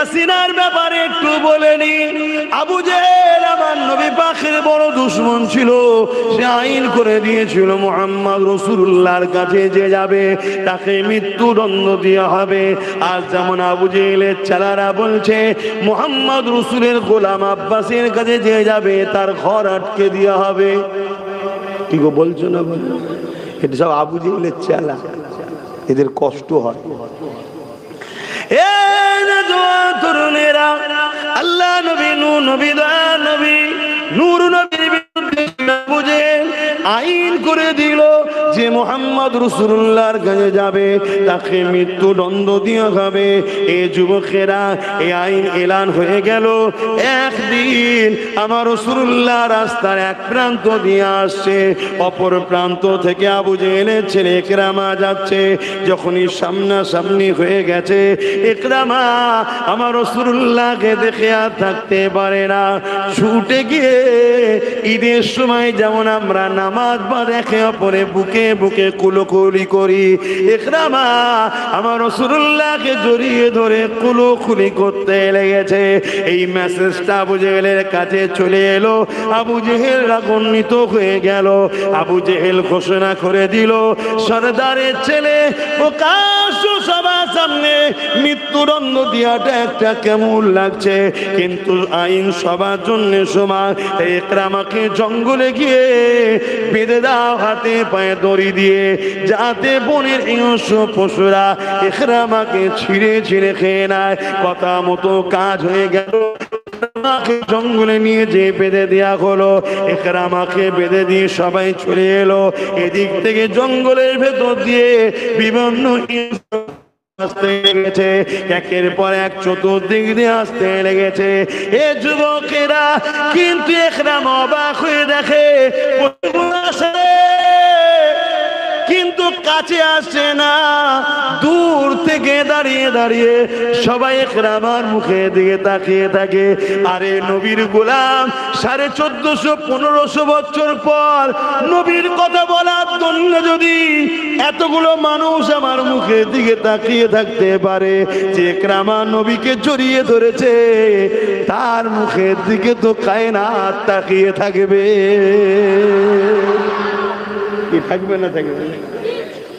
হাসিনার ব্যাপারে একটু বলে নি। আবু জেহেল আমার নবী পাকের বড় দুশমন ছিল। সে আইন করে দিয়েছিল মুহাম্মদ রাসূলুল্লাহর কাছে যে যাবে তাকে মৃত্যুদণ্ড দেওয়া হবে। আজ যেমন আবু জেহেলের ছেলেরা বলছে মুহাম্মদ রাসূলের গোলাম আব্বাসের কাছে যে যাবে তার ঘর আটকে দেওয়া হবে। কি গো বলছো না? এটা সব আবু জেহেলের ছেলে, এদের কষ্ট হয়। তরুণেরা, আল্লাহ নবী নূর নবী দয়া নবী নূর নবীর বিরুদ্ধে আবু জেহেল আইন করে দিল যে মুহাম্মদ রাসূলুল্লাহর কাছে যাবে তাকে মৃত্যুদণ্ড দেওয়া হবে। এই যুবকেরা এই আইন এলান হয়ে গেল। একদিন আমার রাসূলুল্লাহ রাস্তার এক প্রান্ত দিয়ে আসছে, অপর প্রান্ত থেকে আবু জেহেলের ছেলে ইকরামা যাচ্ছে। যখনই সামনাসামনি হয়ে গেছে, ইকরামা আমার রাসূলুল্লাহকে দেখে আর থাকতে পারে না। ছুটে গিয়ে ঈদের সময় যেমন আমরা নামাজ বা দেখে অপরে বুকে বুকে কুলোকুলি করি, ইকরামা আমার রাসূলুল্লাহকে জড়িয়ে ধরে কুলোকুলি করতে লেগেছে। এই মেসেজটা আবু জেহেলের কাছে চলে এলো। আবু জেহেল রাগান্বিত হয়ে গেল। আবু জেহেল ঘোষণা করে দিল, সরদারের ছেলে প্রকাশ্য সবার সামনে মৃত্যুদণ্ড দেওয়াটা একটা কেমন লাগছে, কিন্তু আইন সবার জন্য সমান। ইকরামাকে জঙ্গলে গিয়ে বেঁধে দাও হাতে পায়ে দড়ি দিয়ে, যাতে বনের হিংস্র পশুরা ইকরামাকে ছিঁড়ে ছিঁড়ে খেয়ে নেয়। কথা মতো কাজ হয়ে গেল। জঙ্গলে নিয়ে যে বেঁধে দেয়া হলো, ইকরামাকে বেঁধে দিয়ে সবাই চলে এলো। এদিক থেকে জঙ্গলের ভেতর দিয়ে বিভিন্ন আসতে লেগেছে, একের পর এক চতুর্দিক দিয়ে আসতে লেগেছে এ যুবকেরা। কিন্তু ইকরামা অবাক হয়ে দেখে কিন্তু কাছে আসছে না, দূর থেকে দাঁড়িয়ে দাঁড়িয়ে সবাই ইকরামার মুখের দিকে তাকিয়ে থাকে। আরে নবীর গোলাম 1450-1500 বছর পর নবীর কথা বলার জন্য যদি এতগুলো মানুষ আমার মুখের দিকে তাকিয়ে থাকতে পারে, যে ইকরামা নবীকে জড়িয়ে ধরেছে তার মুখের দিকে তো কায়নাত তাকিয়ে থাকবে। কি থাকবে না থাকবে?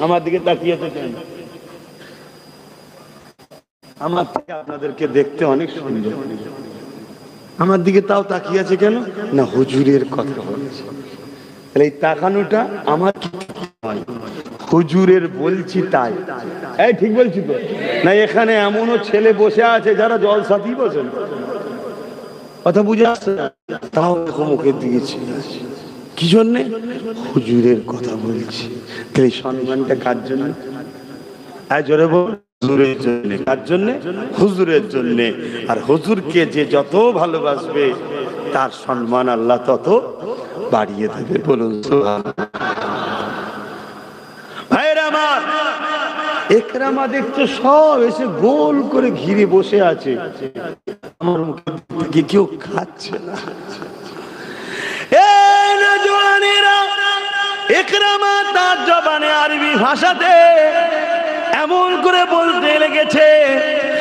আমার দিকে তাকিয়ে থাকেন। আমার থেকে আপনাদেরকে দেখতে অনেক সুন্দর, আমার দিকে তাও তাকিয়ে আছে কেন না? হুজুরের কথা বলছে। তাহলে এই তাকানোটা আমার হুজুরের বলছি তাই। এই ঠিক বলছি তো না? এখানে এমনও ছেলে বসে আছে যারা জলসাথী বসেন, কথা বুঝে আসছে না, তাও মুখের দিকে ছিল। কি জন্যে? হুজুরের কথা বলছি। তাহলে সম্মানটা কার জন্য? জোরে বল, হুজুরের জন্য। কার জন্য? হুজুরের জন্য। আর হুজুরকে যে যত ভালোবাসবে তার সম্মান আল্লাহ তত বাড়িয়ে দেবে। বলুন সুবহানাল্লাহ। ভাইরা আমার, ইকরামা দেখছো সব এসে গোল করে ঘিরে বসে আছে, আমার মুখের দিকে কেউ খাচ্ছে না। ইকরামা তার জবানে আরবি ভাষাতে এমন করে বলতে লেগেছে,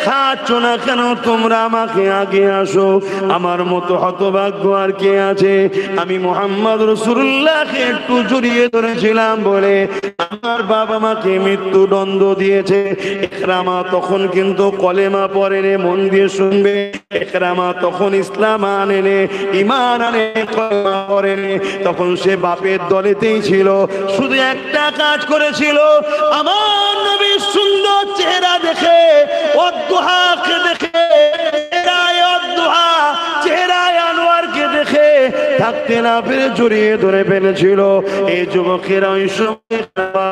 খাচ্ছ না কেন তোমরা? আমাকে আগে আসো। আমার মতো হতভাগ্য আর কে আছে? আমি মুহাম্মদ রাসূলুল্লাহকে একটু জড়িয়ে ধরেছিলাম বলে আমার বাবা মাকে মৃত্যুদণ্ড দিয়েছে। ইকরামা তখন কিন্তু কলেমা পড়েনি, মন দিয়ে শুনবে। ইকরামা তখন ইসলাম আনেনি, ঈমান আনে, কলেমা পড়েনি। তখন সে বাপের দলেতেই ছিল, শুধু একটা কাজ করেছিল, আমার নবীর সুন্দর চেহারা দেখে, অদ্দুহাকে দেখে, চেহারায় আনোয়ারকে দেখে থাকতে না পেরে জড়িয়ে ধরে ফেলেছিল। এই যুবকেরা ওই সময়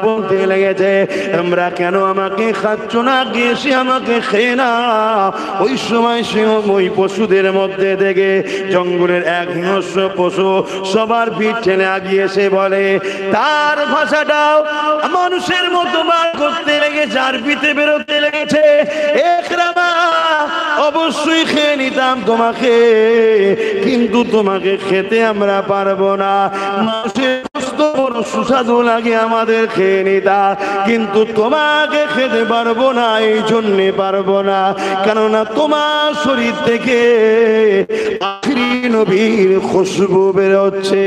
বলতে লেগেছে, আমরা কেন আমাকে খাচ্ছ না? গিয়েছি আমাকে খেয়ে না। ওই সময় সে ওই পশুদের মধ্যে দেখে জঙ্গলের এক হিংস্র পশু সবার পিঠ ঠেলে আগিয়ে এসে বলে, তার ভাষাটাও মানুষের মতো বার করতে লেগেছে, আরবিতে বেরোতে লেগেছে, ইকরামা অবশ্যই খেয়ে নিতাম তোমাকে, কিন্তু তোমাকে খেতে আমরা পারবো না। মানুষের কষ্ট কত বড় সুস্বাদু লাগে আমাদের খেয়ে নিতা, কিন্তু তোমাকে খেতে পারবো না। এই জন্যে পারবো না, কেননা তোমার শরীর থেকে আখিরি নবীর খুশবু বেরোচ্ছে।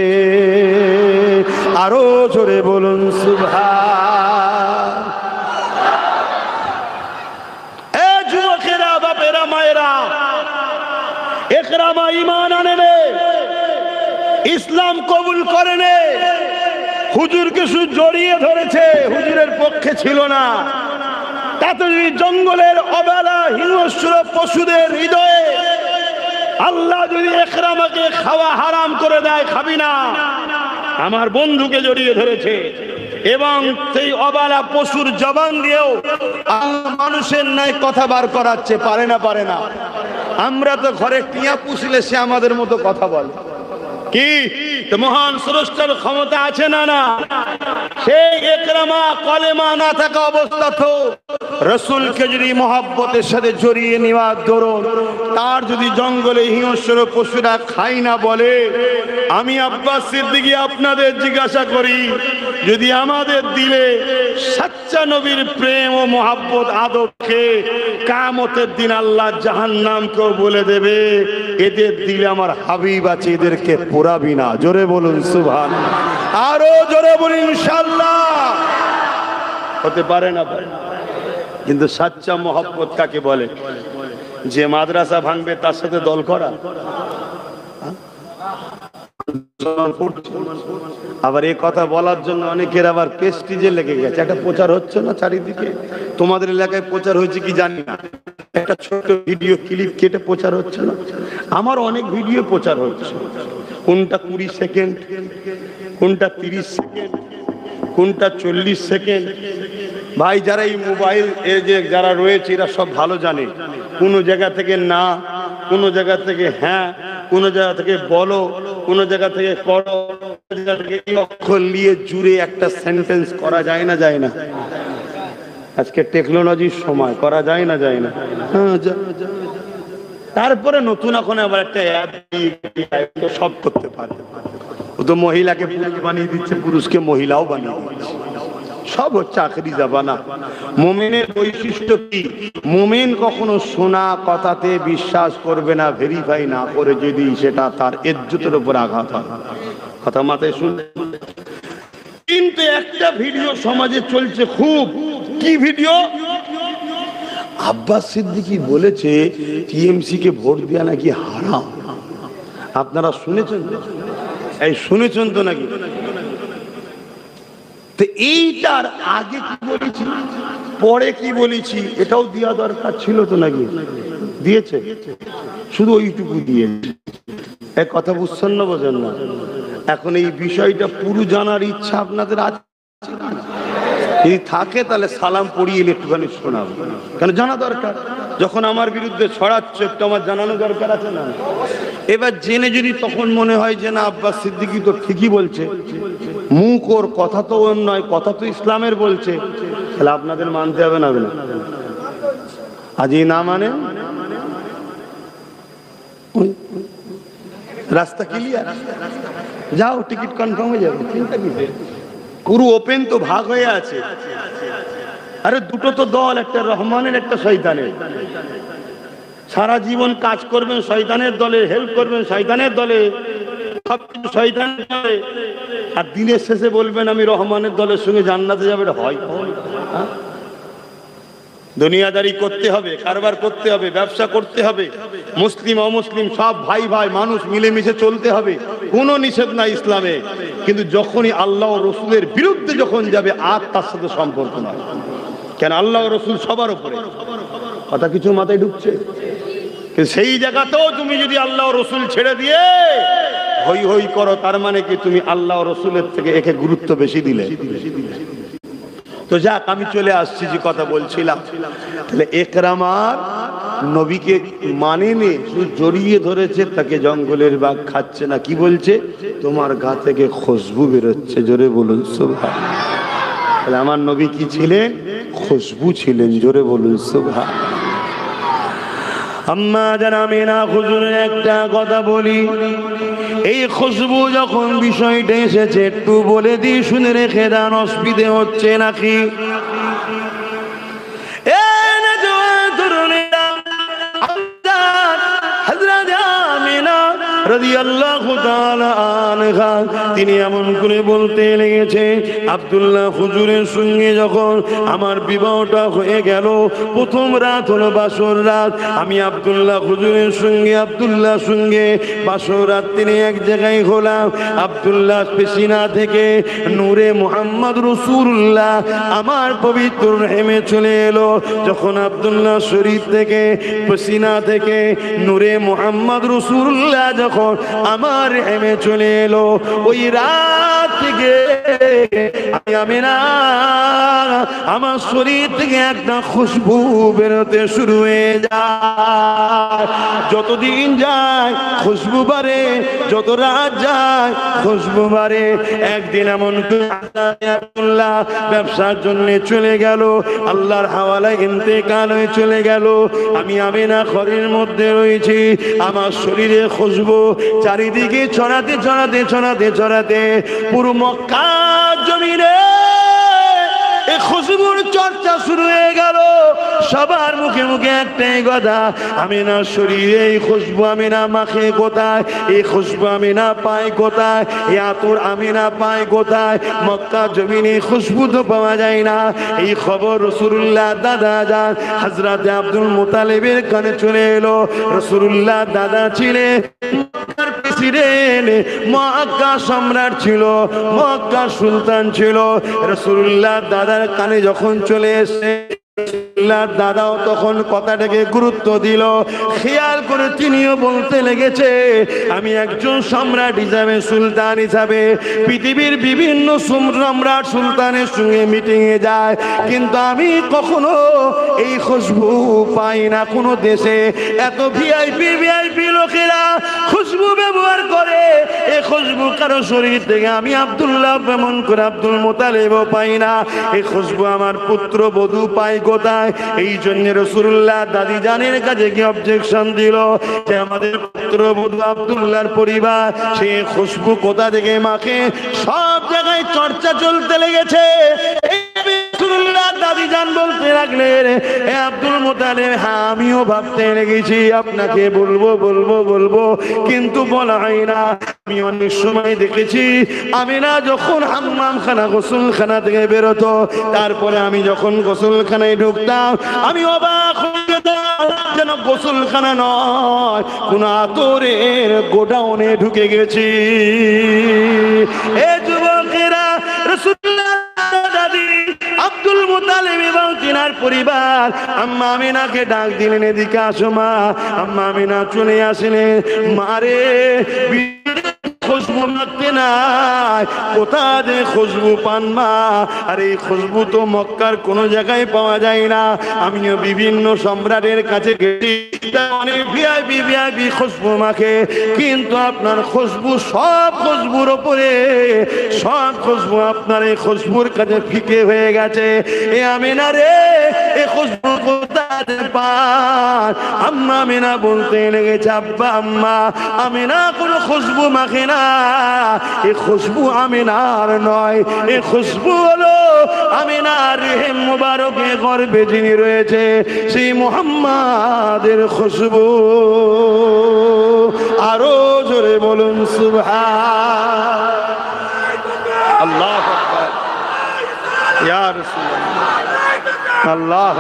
আরো জোরে বলুন সুবহান। এ যুবকেরা, বাপেরা, মায়েরা, ইকরামা ঈমান আনে, ইসলাম কবুল করে নে। হুজুরকে শুধু জড়িয়ে ধরেছে, হুজুরের পক্ষে ছিল না। তাতে যদি জঙ্গলের অবেলা হিংস্র পশুদের হৃদয়ে আল্লাহ যদি ইকরামাকে খাওয়া হারাম করে দেয়, খাবি না। আমার বন্ধুকে জড়িয়ে ধরেছে এবং সেই অবেলা পশুর জবান দিয়েও মানুষের ন্যায় কথা বার করাচ্ছে। পারে না, পারে না। আমরা তো ঘরে টিয়া পুষলে সে আমাদের মতো কথা বলে। কি মহান স্রষ্টার ক্ষমতা আছে না? না। সেই ইকরামা কলেমা না থাকা অবস্থা তো রাসূলকে যদি মহব্বতের সাথে জড়িয়ে নেওয়ার দরুন তার যদি জঙ্গলে হিংস্র পশুরা খাই না বলে, আমি আব্বাস সিদ্দিকী আপনাদের জিজ্ঞাসা করি, যদি আমাদের দিলে সচ্চা নবীর প্রেম ও মহব্বত আদবকে কিয়ামতের দিন আল্লাহ জাহান্নামকেও বলে দেবে, এদের দিলে আমার হাবিব আছে, এদেরকে পোড়াবি না। জোরে বলুন সুবহানাল্লাহ। আরো জোরে বলুন ইনশাআল্লাহ। হতে পারে না, পারে। কিন্তু সচ্চা মহব্বত কাকে বলে? যে মাদ্রাসা ভাঙবে তার সাথে দল করা। আবার এই কথা বলার জন্য অনেকের আবার প্রেস্টিজে লেগে গেছে। একটা প্রচার হচ্ছে না চারিদিকে, তোমাদের এলাকায় প্রচার হয়েছে কি জানি না, একটা ছোট ভিডিও ক্লিপ কেটে প্রচার হচ্ছে না? আমার অনেক ভিডিও প্রচার হচ্ছে, কোনটা 20 সেকেন্ড, কোনটা 30 সেকেন্ড, কোনটা 40 সেকেন্ড। ভাই, যারা এই মোবাইল এ যে যারা রয়েছে এরা সব ভালো জানে, কোনো জায়গা থেকে না, কোনো জায়গা থেকে হ্যাঁ, কোনো জায়গা থেকে বলো, কোনো জায়গা থেকে করো, কোনো জায়গা থেকে অক্ষর নিয়ে জুড়ে একটা সেন্টেন্স করা যায় না? যায় না? আজকে টেকনোলজির সময়, করা যায় না? যায় না? হ্যাঁ, তারপরে নতুন এখন আবার একটা অ্যাপ সব করতে পারে। ও তো মহিলাকে পুরুষ বানিয়ে দিচ্ছে, পুরুষকে মহিলাও বানিয়ে দিচ্ছে। সব হচ্ছে আখেরি জামানা। মুমিনের বৈশিষ্ট্য কি? মুমিন কখনো শোনা কথাতে বিশ্বাস করবে না, ভেরিফাই না করে, যদি সেটা তার ইজ্জতের উপর আঘাত হয়। কথা মাথায় শুনতে। কিন্তু একটা ভিডিও সমাজে চলছে খুব। কি ভিডিও? আব্বাস সিদ্দিকী বলেছে টিএমসি কে ভোট দেওয়া নাকি হারাম। আপনারা শুনেছেন? এই শুনেছেন তো নাকি? তো এইটার আগে কি বলেছি, পরে কি বলেছি, এটাও দেওয়া দরকার ছিল তো নাকি? দিয়েছে? শুধু ওইটুকু দিয়েছে। এক কথা বুঝছেন না? বোঝেন না? এখন এই বিষয়টা পুরো জানার ইচ্ছা আপনাদের আছে? যদি থাকে তাহলে সালাম পড়িয়ে একটুখানি শোনাবো, কেন জানা দরকার। যখন আমার বিরুদ্ধে ছড়াচ্ছে, একটু আমার জানানো দরকার আছে না? এবার জেনে যদি তখন মনে হয় যে না, আব্বাস সিদ্দিকী তো ঠিকই বলছে, মুখ ওর কথা তো ওর নয়, কথা তো ইসলামের বলছে, তাহলে আপনাদের মানতে হবে না? আজ এই না মানে রাস্তা ক্লিয়ার, যাও, টিকিট কনফার্ম হয়ে যাবে, চিন্তা কি? পুরো ওপেন তো, ভাগ হয়ে আছে। আরে দুটো তো দল, একটা রহমানের, একটা শয়তানের। সারা জীবন কাজ করবেন শয়তানের দলে, হেল্প করবেন শয়তানের দলে, সবকিছু শয়তানের দলে, আর দিনের শেষে বলবেন আমি রহমানের দলের সঙ্গে জান্নাতে যাবে। এটা হয়? দুনিয়াদারি করতে হবে, কারবার করতে হবে, ব্যবসা করতে হবে, মুসলিম অমুসলিম সব ভাই ভাই মানুষ মিলেমিশে চলতে হবে, কোনো নিষেধ নাই ইসলামে। কিন্তু যখনই আল্লাহ ও রসুলের বিরুদ্ধে যখন যাবে, আর তার সাথে সম্পর্ক নয়। কেন? আল্লাহ ও রসুল সবার উপরে। কথা কিছু মাথায় ঢুকছে? সেই জায়গাতেও তুমি যদি আল্লাহ ও রসুল ছেড়ে দিয়ে হই হই করো, তার মানে কি তুমি আল্লাহ ও রসুলের থেকে একে গুরুত্ব বেশি দিলে। তো যাক, আমি চলে আসছি যে কথা বলছিলাম। তাহলে ইকরামার নবীকে মানেনি, শুধু জড়িয়ে ধরেছে, তাকে জঙ্গলের বাঘ খাচ্ছে না। কি বলছে? তোমার গা থেকে খুশবু বেরোচ্ছে। জোরে বলুন সুবহানাল্লাহ। তাহলে আমার নবী কি ছিলেন? খুশবু ছিলেন। জোরে বলুন সুবহানাল্লাহ। আম্মা জান আমিনা হুজুরের একটা কথা বলি, এই খুশবু যখন বিষয়টা এসেছে একটু বলে দিই, শুনে রেখে দেন, অসুবিধে হচ্ছে নাকি? তিনি এমন করে বলতে লেগেছে, আব্দুল্লাহ হুজুরের সঙ্গে যখন আমার বিবাহটা হয়ে গেল, প্রথম রাত হলো বাসর রাত, আমি আব্দুল্লাহ হুজুরের সঙ্গে বাসর রাত তিনি এক জায়গায় হলাম। আব্দুল্লাহ পেশিনা থেকে নূরে মুহাম্মদ রাসূলুল্লাহ আমার পবিত্র রহিমে চলে এলো। যখন আব্দুল্লাহ শরীফ থেকে পেশিনা থেকে নূরে মুহাম্মদ রাসূলুল্লাহ যখন আমার রহিমে চলে এলো, ওই রাত থেকে আমি না আমার শরীর থেকে একটা খুশবু বেরোতে শুরু হয়ে যায়। যতদিন যায় খুশবু বাড়ে, যত রাত যায় খুশবু বাড়ে। একদিন এমন আব্দুল্লাহ ব্যবসার জন্য চলে গেল, আল্লাহর হাওয়ালায় ইন্তেকাল হয়ে চলে গেল। আমি আমিনা ঘরের মধ্যে রয়েছি, আমার শরীরে খুশবু চারিদিকে ছড়াতে পুরো মক্কা জমিনে এই খুশবুর চর্চা শুরু হয়ে গেল। সবার মুখে মুখে একটাই কথা, আমিনা শরীরে এই খুশবু আমিনা মাখে কোথায়, এই খুশবু আমিনা পায় কোথায়, এই আতর আমিনা পায় কোথায়? মক্কা জমিনে খুশবু তো পাওয়া যায় না। এই খবর রাসূলুল্লাহ দাদা যান হযরত আব্দুল মুতালিবের কানে চলে এলো। রাসূলুল্লাহ দাদা ছিলেন মক্কার প্রেসিডেন্ট, মক্কা সম্রাট ছিল, মক্কা সুলতান ছিল। রাসূলুল্লাহ দাদার কানে যখন চলে এসে দাদাও তখন কথাটাকে গুরুত্ব দিল, খেয়াল করে তিনিও বলতে লেগেছে, আমি একজন সম্রাট হিসাবে, সুলতান হিসাবে পৃথিবীর বিভিন্ন সম্রাট সুলতানের সঙ্গে মিটিংয়ে যায়, কিন্তু আমি কখনো এই খুশবু পাই না। কোনো দেশে এত ভিআইপি লোকেরা খুশবু ব্যবহার করে, এই খুশবু কারো শরীর থেকে আমি আব্দুল্লাহ এমন করে আব্দুল মুতালিবও পাই না। এই খুশবু আমার পুত্র বধূ পাই কোথায়? এই জন্য রাসূলুল্লাহ দাদি জানের কাছে কি অবজেকশন দিল যে আমাদের পুত্র বধূ আব্দুল্লাহর পরিবার সেই খুশবু কোথা থেকে মাখে? সব জায়গায় চর্চা চলতে লেগেছে। রাসূলুল্লাহ দাদি জান বলতে লাগলেন, হে আব্দুল মুতালিব, হ্যাঁ আমিও ভাবতে লেগেছি আপনাকে বলবো, কিন্তু বলা হয় না। আমি অনেক সময় দেখেছি আমিনা যখন হাম্মামখানা গোসলখানা থেকে বেরোতো, তারপরে আমি যখন গোসলখানায় ঢুকতাম আমি অবাক হয়ে যেতাম, যেন গোসলখানা নয় কোন আতরের গোডাউনে ঢুকে গেছি। এ যুবকেরা, রাসূলুল্লাহ দাদি আব্দুল মুতালিব এবং তিনার পরিবার আম্মা আমিনাকে ডাক দিলেন, এদিকে আসো মা। আম্মা আমিনা চলে আসলেন। মারে খুশবু মাখতে নাই, কোথা দিয়ে খুশবু পান মা? আর এই খুশবু তো মক্কার কোনো জায়গায় পাওয়া যায় না। আমিও বিভিন্ন সম্রাটের কাছে গেছি, অনেক ভিআইপি খুশবু মাখে, কিন্তু আপনার খুশবু সব খুশবুর ওপরে, সব খুশবু আপনার এই খুশবুর কাছে ফিকে হয়ে গেছে। এ আমিনা রে, এই খুশবু কোথা দিয়ে পান? আম্মা আমিনা বলতে লেগেছে, আব্বা আম্মা আমিনা কোনো খুশবু মাখে না, এই খুশবু আমিনার নয়, এই খুশবু হলো আমিনার রেহেম মুবারকে গর্ভে যিনি রয়েছে সেই মুহাম্মাদের খুশবু। আরো জোরে বলুন সুবহান আল্লাহু আকবার, ইয়া রাসূলুল্লাহ আল্লাহ।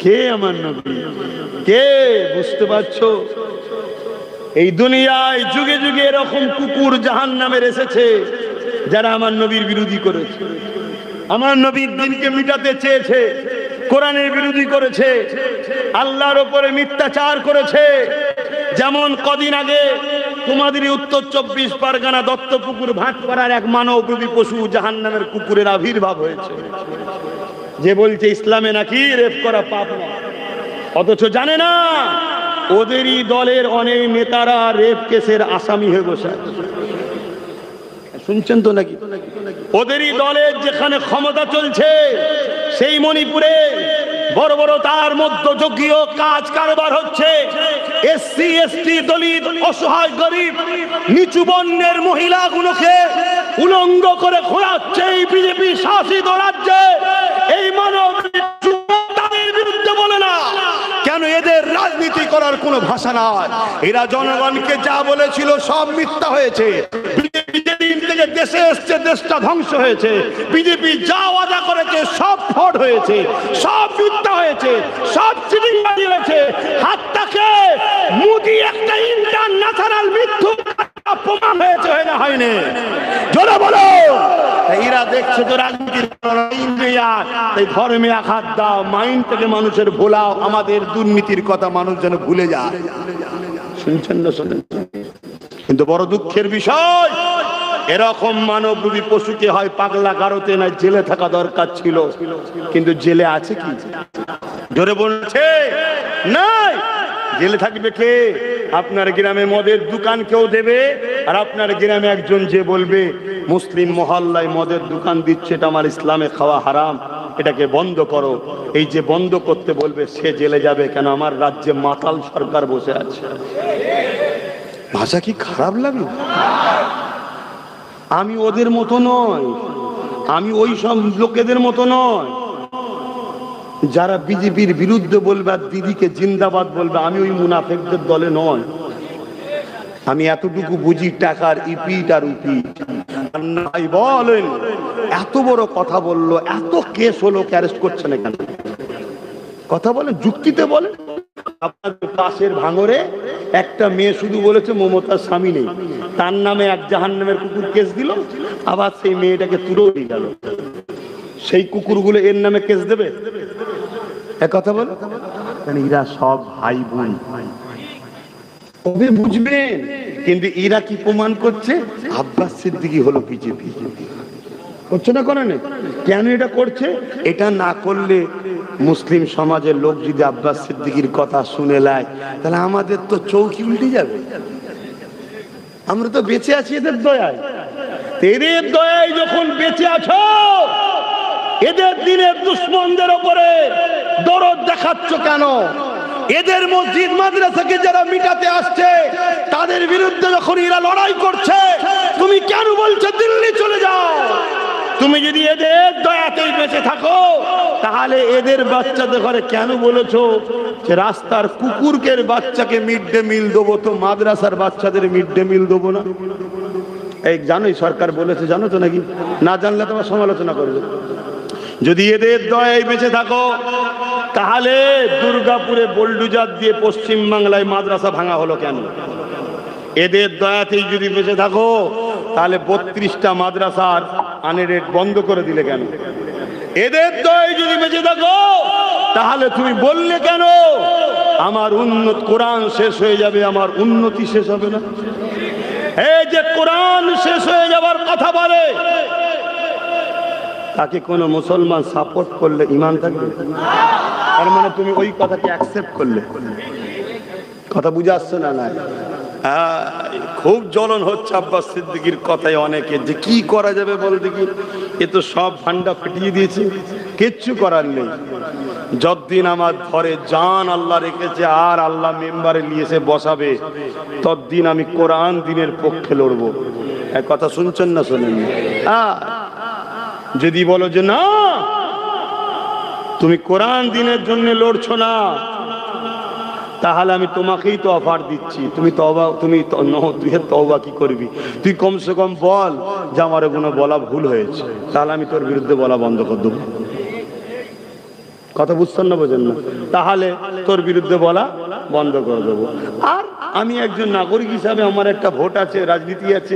কে আমার নবী? কে? বুঝতে পারছো? এই দুনিয়ায় যুগে যুগে এরকম কুকুর জাহান্নামের এসেছে যারা আমার নবীর বিরোধী করেছে, আমার নবীর দিনকে মিটাতে চেয়েছে, কোরআনের বিরোধী করেছে, আল্লাহর উপরে মিথ্যাচার করেছে। যেমন কদিন আগে তোমাদের উত্তর 24 পরগনা দত্তপুকুর ভাটপাড়ার এক মানবরূপী পশু জাহান্নামের কুকুরের আবির্ভাব হয়েছে, যে বলছে ইসলামে নাকি রেপ করা পাপ না, অথচ জানে না ওদেরই দলের অনেক নেতারা রেপ কেসের আসামি হয়ে বসে আছে। শুনছেন তো নাকি? ওদেরই দলের যেখানে ক্ষমতা চলছে সেই মণিপুরে বড় বড় তার মধ্যযজ্ঞীয় কাজ কারবার হচ্ছে, এসসি এসটি দলিত অসহায় গরিব নিচু বর্ণের মহিলাগুলোকে উলঙ্গ করে ঘোরাচ্ছে এই বিজেপি শাসিত রাজ্যে। এই মানব তাদের বিরুদ্ধে বলে না কেন? এদের রাজনীতি করার কোনো ভাষা নাই। এরা জনগণকে যা বলেছিল সব মিথ্যা হয়েছে। বিজেপি যেদিন থেকে দেশে এসছে দেশটা ধ্বংস হয়েছে। বিজেপি যা ওয়াদা করেছে সব ফ্রড হয়েছে, সব মিথ্যা হয়েছে, সব চিটিংবাজি হয়েছে। হাতটাকে মোদি একটা ইন্টারন্যাশনাল মিথ্যু প্রমাণ হয়েছে, হয় না হয়নি? জোরে বলো। এরা দেখছে তো রাজনীতির ধর্মে আঘাত দাও, মাইন্ড থেকে মানুষের ভোলাও, আমাদের দুর্নীতির কথা মানুষ যেন ভুলে যায়। শুনছেন না? শোনেন? কিন্তু বড় দুঃখের বিষয়, এরকম মানবরূপী পশুকে হয় পাগলা গারোতে না জেলে থাকা দরকার ছিল, কিন্তু জেলে আছে কি? জোরে বলছে নাই। জেলে থাকবে কে? আপনার গ্রামে মদের দোকান কেউ দেবে, আর আপনার গ্রামে একজন যে বলবে মুসলিম মহল্লায় মদের দোকান দিচ্ছে, এটা আমার ইসলামে খাওয়া হারাম, এটাকে বন্ধ করো। এই যে বন্ধ করতে বলবে সে জেলে যাবে কেন? আমার রাজ্যে মাতাল সরকার বসে আছে। ভাষা কি খারাপ লাগে? আমি ওদের মতো নয়, আমি ওই সব লোকেদের মতো নয় যারা বিজেপির বিরুদ্ধে বলবে আর দিদিকে জিন্দাবাদ বলবে। আমি ওই মুনাফেকদের দলে নয়। আমি এতটুকু বুঝি টাকার ইপিট আর উপিট। নাই বলেন, এত বড় কথা বললো, এত কেস হলো, অ্যারেস্ট করছে না কেন? কথা বলেন, যুক্তিতে বলেন। আপনাদের পাশের ভাঙরে একটা মেয়ে শুধু বলেছে মমতার স্বামী নেই, তার নামে এক জাহান্নামের কুকুর কেস দিল, আবার সেই মেয়েটাকে তুলেও দিয়ে গেল। সেই কুকুরগুলো এর নামে কেস দেবে? এক কথা বল, এরা সব ভাই বোন, বুঝবেন। কিন্তু এরা কি প্রমাণ করছে? আব্বাস সিদ্দিকী হলো বিজেপি। করছে না? করে না? কেন এটা করছে? এটা না করলে মুসলিম সমাজের লোক যদি আব্বাস সিদ্দিকীর কথা শুনে নেয়, তাহলে আমাদের তো চৌকি উল্টে যাবে। আমরা তো বেঁচে আছি এদের দয়ায়। এদের দয়ায় যখন বেঁচে আছো, এদের দিনের দুশ্মনদের উপরে দরদ দেখাচ্ছ কেন? এদের মসজিদ মাদ্রাসাকে যারা মিটাতে আসছে তাদের বিরুদ্ধে যখন এরা লড়াই করছে, তুমি কেন বলছো দিল্লি চলে যাও? তুমি যদি এদের দয়াতেই বেঁচে থাকো, তাহলে এদের বাচ্চাদের ঘরে কেন বলেছো যে রাস্তার কুকুরকে বাচ্চাকে মিড ডে মিল দেবো, তো মাদ্রাসার বাচ্চাদের মিড ডে মিল দেবো না? এই জানোই সরকার বলেছে, জানো তো নাকি? না জানলে তোমার সমালোচনা করবে। যদি এদের দয়ায় বেঁচে থাকো, তাহলে দুর্গাপুরে বোলডুজার দিয়ে পশ্চিম বাংলায় মাদ্রাসা ভাঙা হলো কেন? এদের দয়াতেই যদি বেঁচে থাকো, তাহলে 32টা মাদ্রাসার আনরেট বন্ধ করে দিলে কেন? এদের দয়ায় যদি বেঁচে থাকো, তাহলে তুমি বললে কেন আমার উন্নত কোরআন শেষ হয়ে যাবে, আমার উন্নতি শেষ হবে না? এই যে কোরআন শেষ হয়ে যাবার কথা বলে, তাকে কোন মুসলমান সাপোর্ট করলে ঈমান থাকবে? তার মানে তুমি ওই কথাকে অ্যাকসেপ্ট করলে। কথা বুঝে আসছে না? না, খুব জ্বলন হচ্ছে আব্বাস সিদ্দিকীর কথায় অনেকে, যে কি করা যাবে বল দেখি। এ তো সব ফান্ডা ফিটিয়ে দিয়েছে, কিচ্ছু করার নেই। যতদিন আমার ঘরে জান আল্লাহ রেখেছে আর আল্লাহ মেম্বারে নিয়েছে বসাবে, ততদিন আমি কোরআন দিনের পক্ষে লড়বো। এক কথা শুনছেন না শোনেন? যদি বলো যে না তুমি কোরআন দিনের জন্য লড়ছো না, তাহলে আমি তোমাকেই তো অফার দিচ্ছি। তুমি তওবা, তুই তওবা কি করবি? তুই কমসে কম বল যে আমার এগুলো বলা ভুল হয়েছে, তাহলে আমি তোর বিরুদ্ধে বলা বন্ধ করে দেবো। কথা বুঝছেন না? বোঝেন না? তাহলে তোর বিরুদ্ধে বলা বন্ধ করে দেবো। আর আমি একজন নাগরিক হিসাবে আমার একটা ভোট আছে, রাজনীতি আছে।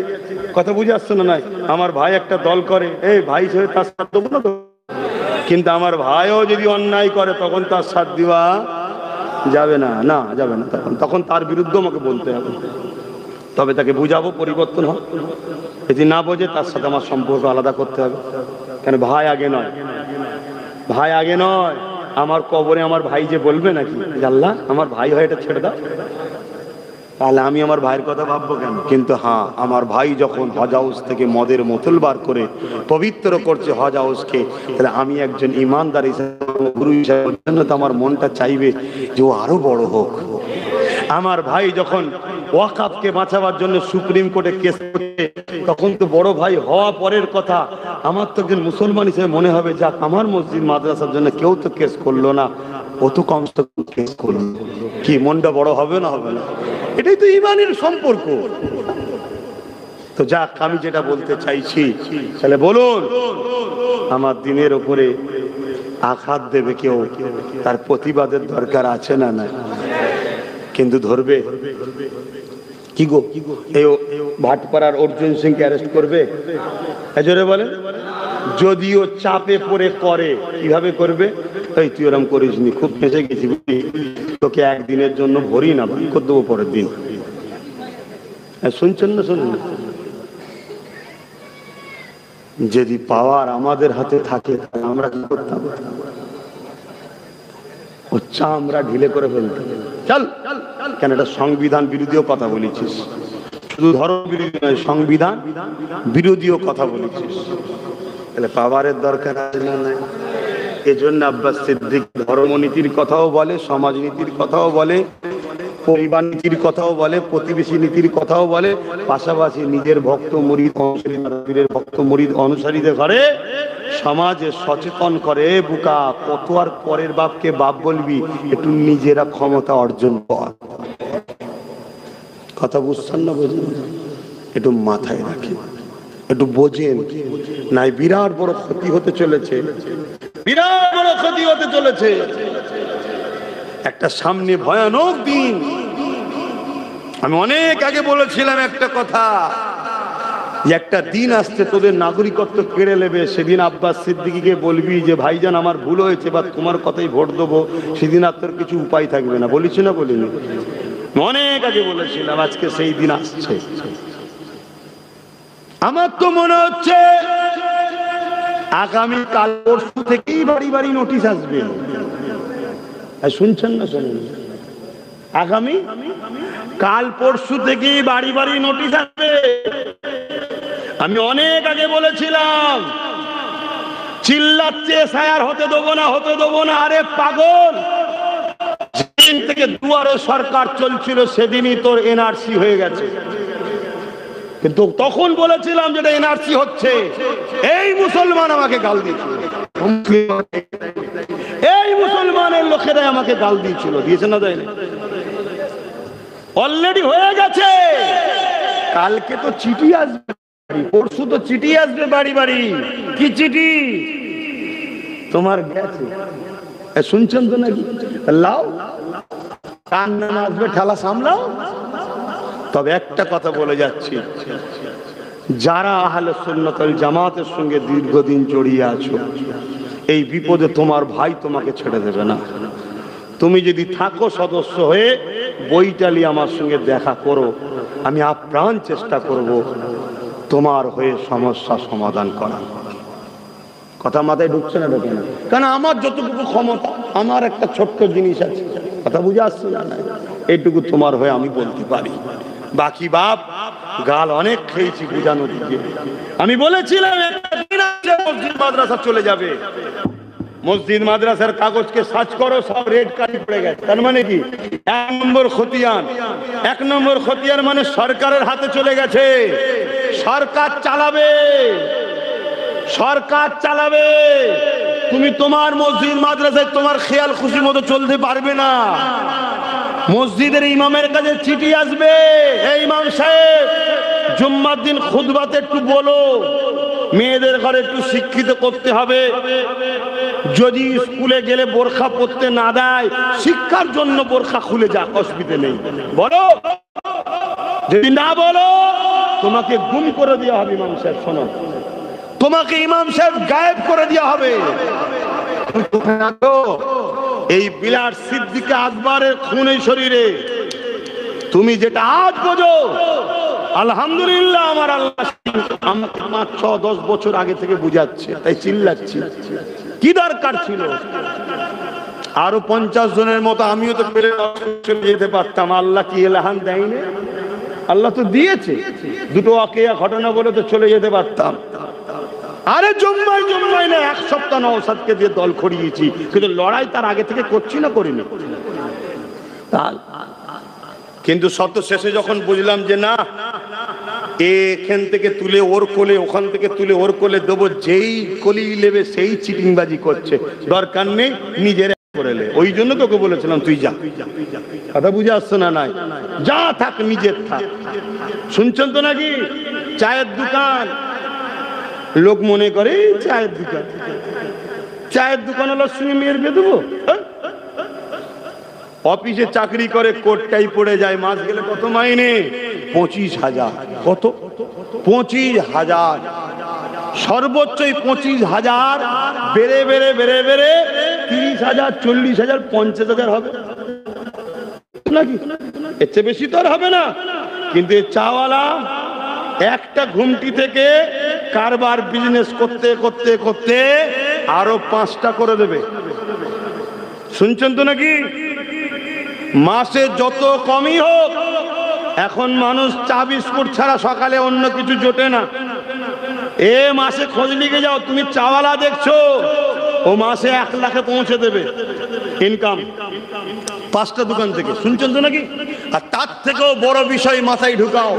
কথা বুঝে আসছে না? নাই, আমার ভাই একটা দল করে, এই ভাই হিসেবে তার সাথ দেবো না তো? কিন্তু আমার ভাইও যদি অন্যায় করে, তখন তার সাথ দিবা যাবে না? না, যাবে না। তখন তার বিরুদ্ধে আমাকে বলতে হবে, তবে তাকে বুঝাবো পরিবর্তন হবে। যদি না বোঝে, তার সাথে আমার সম্পর্ক আলাদা করতে হবে। কেন? ভাই আগে নয়, ভাই আগে নয়। আমার কবরে আমার ভাই যে বলবে নাকি আল্লাহ আমার ভাই হয় এটা ছেড়ে দাও, তাহলে আমি আমার ভাইয়ের কথা ভাববো কেন? কিন্তু হ্যাঁ, আমার ভাই যখন হজ হাউস থেকে মদের বোতল বার করে পবিত্র করছে হজ হাউসকে, তাহলে আমি একজন ইমানদার হিসাবে, গুরু হিসাবে, তো আমার মনটা চাইবে যে ও আরো বড় হোক, আমার ভাই যখন ওয়াকাফকে বাঁচাবার জন্য সুপ্রিম কোর্টে কেস করছে, তখন তো বড় ভাই হওয়া পরের কথা। আমার তো একজন মুসলমান হিসেবে মনে হবে, যাক আমার মসজিদ মাদ্রাসার জন্য কেউ তো কেস করলো না, ও তো কমসে কম কেস করলো, কি মনটা বড় হবে না? হবে না? এটাই তো ইমানের সম্পর্ক। তো যাক, আমি যেটা বলতে চাইছি, তাহলে বলুন, আমার দিনের উপরে আঘাত দেবে কেউ, তার প্রতিবাদের দরকার আছে না? না, কিন্তু ধরবে কি গো? এই ভাটপাড়ার অর্জুন সিংকে অ্যারেস্ট করবে? জোরে বলেন। যদিও চাপে পড়ে করে, কিভাবে করবে? এই তুই ওরম করিস নি, খুব ফেঁসে গেছি, তোকে একদিনের জন্য ভরি না, ভাই করে দেবো পরের দিন। শুনছেন না? শুনুন, যদি পাওয়ার আমাদের হাতে থাকে আমরা কি করতাম? ও চামড়া ঢিলে করে ফেলতাম। চল কেন, এটা সংবিধান বিরোধীও কথা বলেছিস, শুধু ধর্ম বিরোধী নয়, সংবিধান বিরোধীও কথা বলেছিস, তাহলে পাওয়ারের দরকার আছে না? নাই। এজন্য আব্বাস সিদ্দিক ধর্মনীতির কথাও বলে, সমাজনীতির কথাও বলে, পরিবার নীতির কথাও বলে, প্রতিবেশী নীতির কথাও বলে, পাশাপাশি নিজের ভক্ত মুরিদ অনুসারীদের ঘরে সমাজে সচেতন করে। বুকা, কত আর পরের বাপকে বাপ বলবি, একটু নিজেরা ক্ষমতা অর্জন কর। কথা বুঝছেন না? বুঝলেন? একটু মাথায় রাখেন, একটু বোঝেন, নাই বিরাট বড় ক্ষতি হতে চলেছে, বিরাট বড় ক্ষতি হতে চলেছে। একটা সামনে ভয়ানক দিন। আমি অনেক আগে বলেছিলাম একটা কথা, যে একটা দিন আসছে তোদের নাগরিকত্ব কেড়ে নেবে, সেদিন আব্বাস সিদ্দিকীকে বলবি যে ভাইজান আমার ভুল হয়েছে, বা তোমার কথাই ভোট দেবো, সেদিন আর তোর কিছু উপায় থাকবে না। বলেছি না? বলিনি? অনেক আগে বলেছিলাম, আজকে সেই দিন আসছে। আমার তো মনে হচ্ছে আগামী কাল পরশু থেকেই বাড়ি বাড়ি নোটিশ আসবে। শুনছেন না? শুনুন, আগামী কাল পরশু থেকেই বাড়ি বাড়ি নোটিশ আসবে। আমি অনেক আগে বলেছিলাম, চিল্লাচ্ছে এসআইআর হতে দেবো না, হতে দেবো না। আরে পাগল, যেদিন থেকে দুয়ারে সরকার চলছিল সেদিনই তোর এনআরসি হয়ে গেছে। কিন্তু তখন বলেছিলাম যেটা এনআরসি হচ্ছে, এই মুসলমান আমাকে গাল দিয়েছিল, এই মুসলমানের লোকেরাই আমাকে গাল দিয়েছিল। দিয়েছে না? দেয়নি? অলরেডি হয়ে গেছে। কালকে তো চিঠি আসবে, পরশু তো চিঠি আসবে বাড়ি বাড়ি। কি চিঠি? তোমার গেছে। শুনছেন তো নাকি? লাও, কার নাম আসবে ঠেলা সামলাও। তবে একটা কথা বলে যাচ্ছি, যারা আহলে সুন্নাত ওয়াল জামাতের সঙ্গে দীর্ঘদিন জড়িয়ে আছো, এই বিপদে তোমার ভাই তোমাকে ছেড়ে দেবে না। তুমি যদি থাকো সদস্য হয়ে, বইটালি আমার সঙ্গে দেখা করো, আমি আপ্রাণ চেষ্টা করব তোমার হয়ে সমস্যা সমাধান করা। কথা মাথায় ঢুকছে না? ঢোকে না? কারণ আমার যতটুকু ক্ষমতা, আমার একটা ছোট্ট জিনিস আছে, কথা বুঝে আসছে না? এইটুকু তোমার হয়ে আমি বলতে পারি। বাকি বাপ গাল অনেক খেয়েছি বুঝানো দিকে। আমি বলেছিলাম মসজিদ মাদ্রাসা চলে যাবে, মসজিদ মাদ্রাসার কাগজকে সার্চ করো, সব রেড কার্ড পড়ে গেছে। তার মানে কি? এক নম্বর খতিয়ান, এক নম্বর খতিয়ান মানে সরকারের হাতে চলে গেছে। সরকার চালাবে, সরকার চালাবে। তুমি তোমার মসজিদ মাদ্রাসায় তোমার খেয়াল খুশি মতো চলতে পারবে না। মসজিদের ইমামের কাছে চিঠি আসবে, এই ইমাম সাহেব জুম্মার দিন খুতবাতে একটু বলো, মেয়েদের ঘরে একটু শিক্ষিত করতে হবে। যদি স্কুলে গেলে বোরখা পরতে না দেয়, শিক্ষার জন্য বোরখা খুলে যাক, অসুবিধা নেই, বলো। যদি না বলো, তোমাকে গুম করে দেওয়া হবে। ইমাম সাহেব শোনো, তোমাকে ইমাম সাহেব গায়েব করে দেওয়া হবে। এই বিলাট সিদ্দিকে আকবরের খুনের শরীরে তুমি যেটা আজ বোঝো, আলহামদুলিল্লাহ আমার আল্লাহ আমাকে 5-6-10 বছর আগে থেকে বুঝাচ্ছে, তাই চিল্লাচ্ছি। কি দরকার ছিল? আরো 50 জনের মতো আমিও তো পেরে চলে যেতে পারতাম। আল্লাহ কি এলাহান দেয়নি? আল্লাহ তো দিয়েছে। দুটো অকেয়া ঘটনা বলে তো চলে যেতে পারতাম। আরে জম্মাই জম্মাই না, 1 সপ্তাহ নওশাদকে দিয়ে দল খড়িয়েছি, কিন্তু লড়াই তার আগে থেকে করছি না, করিনি? কিন্তু শত শেষে যখন বুঝলাম যে না, এখান থেকে তুলে ওর কোলে, ওখান থেকে তুলে ওর কোলে দেবো, যেই কলি নেবে সেই চিটিংবাজি করছে, দরকার নেই, নিজের করে লে। ওই জন্য তোকে বলেছিলাম তুই যা। কথা বুঝে আসছো না? নাই, যা থাক, নিজের থাক। শুনছেন তো নাকি? চায়ের দোকান, লোক মনে করে চায়ের দোকান, চায়ের দোকানে লক্ষ্মী মেয়ের বিয়ে দেবো। অফিসে চাকরি করে, কোটটাই পড়ে যায়, মাস গেলে কত মাইনে? 25,000। কত? 25,000। সর্বোচ্চই 25,000, বেড়ে বেড়ে বেড়ে বেড়ে 30,000, 40,000, 50,000 হবে নাকি? এর চেয়ে বেশি তো আর হবে না। কিন্তু এই চাওয়ালা একটা ঘুমটি থেকে কারবার, বিজনেস করতে করতে করতে আরো 5টা করে দেবে। শুনছেন তো নাকি? মাসে যত কমই হোক, এখন মানুষ চা বিস্কুট ছাড়া সকালে অন্য কিছু জোটে না। এ মাসে খোঁজ লিখে যাও, তুমি চাওয়ালা দেখছো, ও মাসে 1 লাখে পৌঁছে দেবে ইনকাম 5টা দোকান থেকে। শুনছেন তো নাকি? আর তার থেকেও বড় বিষয় মাথায় ঢুকাও,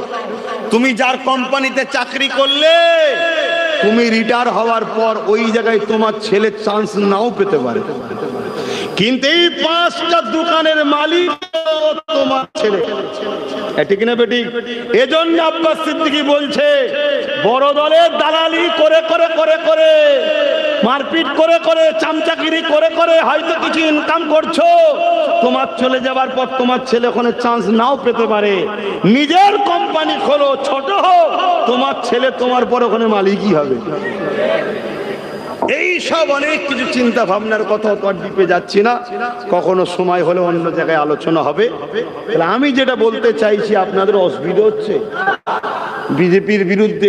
তুমি যার কোম্পানিতে চাকরি করলে, তুমি রিটায়ার হওয়ার পর ওই জায়গায় তোমার ছেলে চান্স নাও পেতে পারে, কিন্তু এই 5টা দোকানের মালিক তোমার ছেলে। ঠিক না বেটি? এজন্য আব্বাস সিদ্দিকী বলছে, বড় দলের দালালি করে করে করে করে, মারপিট করে করে, চামচাগিরি করে করে হয়তো কিছু ইনকাম করছো, তোমার চলে যাবার পর তোমার ছেলে ওখানে চান্স নাও পেতে পারে। নিজের কোম্পানি খোলো, ছোট হোক, তোমার ছেলে তোমার পর ওখানে মালিকই হবে। এই সব অনেক কিছু চিন্তা ভাবনার কথা, তো আর ডিপে যাচ্ছি না, কখনো সময় হলে অন্য জায়গায় আলোচনা হবে। তাহলে আমি যেটা বলতে চাইছি, আপনাদের অসুবিধা হচ্ছে বিজেপির বিরুদ্ধে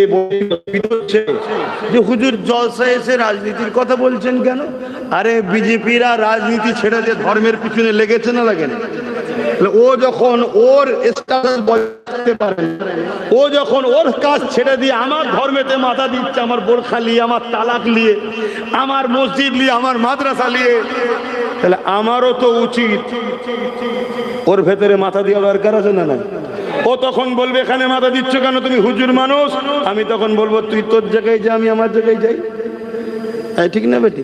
হচ্ছে যে হুজুর জলসায় এসে রাজনীতির কথা বলছেন কেন? আরে বিজেপিরা রাজনীতি ছেড়ে দিয়ে ধর্মের পিছনে লেগেছে না লাগে না? ও যখন ওর স্ট্যাটাস বজায় পারে, ও যখন ওর কাজ ছেড়ে দিয়ে আমার ধর্মেতে মাথা দিচ্ছে, আমার বোরখা নিয়ে, আমার তালাক নিয়ে, আমার মসজিদ নিয়ে, আমার মাদ্রাসা নিয়ে, তাহলে আমারও তো উচিত ওর ভেতরে মাথা দেওয়া দরকার আছে না? না, ও তখন বলবে এখানে মাথা দিচ্ছ কেন, তুমি হুজুর মানুষ। আমি তখন বলবো তুই তোর জায়গায় যা, আমি আমার জায়গায় যাই। ঠিক না বেটি?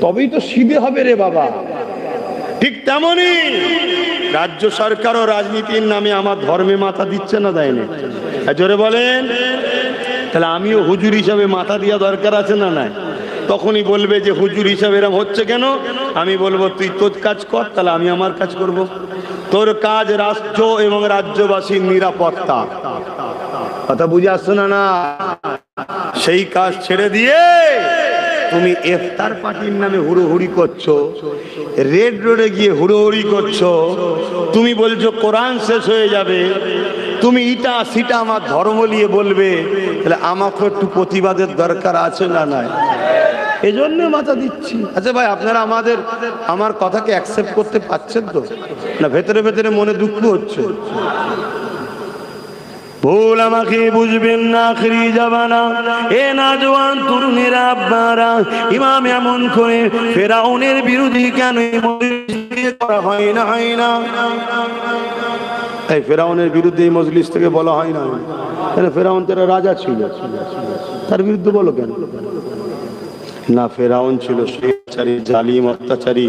তবেই তো সিধে হবে রে বাবা। ঠিক তেমনই রাজ্য সরকারও রাজনীতির নামে আমার ধর্মে মাথা দিচ্ছে না, দেয় না? জোরে বলেন। তাহলে আমিও হুজুর হিসাবে মাথা দেওয়া দরকার আছে না? নাই। তখনই বলবে যে হুজুর হিসাবে এরকম হচ্ছে কেন? আমি বলবো তুই তোর কাজ কর, তাহলে আমি আমার কাজ করব। তোর কাজ রাষ্ট্র এবং রাজ্যবাসীর নিরাপত্তা। কথা বুঝে আসছো না? না, সেই কাজ ছেড়ে দিয়ে তুমি ইফতার পার্টির নামে হুড়োহুড়ি করছো, রেড রোডে গিয়ে হুড়োহুড়ি করছো, তুমি বলছো কোরআন শেষ হয়ে যাবে, তুমি ইটা সিটা আমার ধর্ম নিয়ে বলবে, তাহলে আমাকে একটু প্রতিবাদের দরকার আছে না? নাই। এজন্য মাথা দিচ্ছি। আচ্ছা ভাই, আপনারা আমার কথাকে অ্যাকসেপ্ট করতে পারছেন তো না? ভেতরে ভেতরে মনে দুঃখ হচ্ছে? ভুল আমাকে বুঝবেন না, আখরি জামানা এ নওজোয়ান তরুণেরা, আব্বারা, ইমাম এমন করে ফেরাউনের বিরোধী কেন করা হয় না? হয় না, এই ফেরাউনের বিরুদ্ধে এই মজলিস থেকে বলা হয় না? ফেরাউন তারা রাজা ছিল, তার বিরুদ্ধে বলো কেন? না, ফেরাউন ছিল স্বৈরাচারী, জালিম, অত্যাচারী,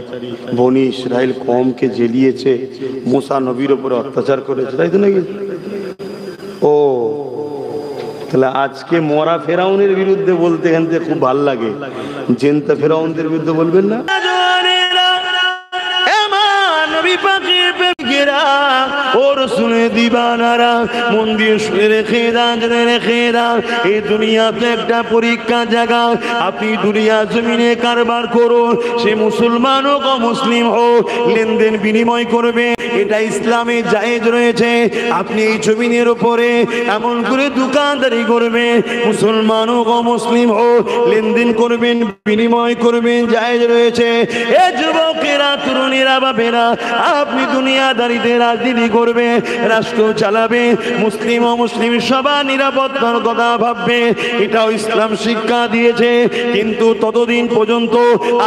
বনি ইসরাইল কওমকে জেলিয়েছে, মুসা নবীর উপরে অত্যাচার করেছে, তাই তো নাকি? ও তাহলে আজকে মরা ফেরাউনের বিরুদ্ধে বলতে এখান থেকে খুব ভাল লাগে, জেনতা ফেরাউনদের বিরুদ্ধে বলবেন না? ওর শুনে দিবানারা মন দিয়ে শুনে রেখে দান, রেখে দান। এই দুনিয়াতে একটা পরীক্ষা জায়গা। আপনি দুনিয়া জমিনে কারবার করুন, সে মুসলমান হোক অমুসলিম হোক, লেনদেন বিনিময় করবে, এটা ইসলামে জায়েজ রয়েছে। আপনি এই জমিনের উপরে এমন করে দোকানদারি করবেন, মুসলমান হোক অমুসলিম হোক, লেনদেন করবেন, বিনিময় করবেন, জায়েজ রয়েছে। এ যুবকেরা, তরুণীরা, বাপেরা, আপনি দুনিয়াদারি গাড়িতে রাজনীতি করবে, রাষ্ট্র চালাবে, মুসলিম ও মুসলিম সবার নিরাপত্তার কথা ভাববে, এটাও ইসলাম শিক্ষা দিয়েছে। কিন্তু ততদিন পর্যন্ত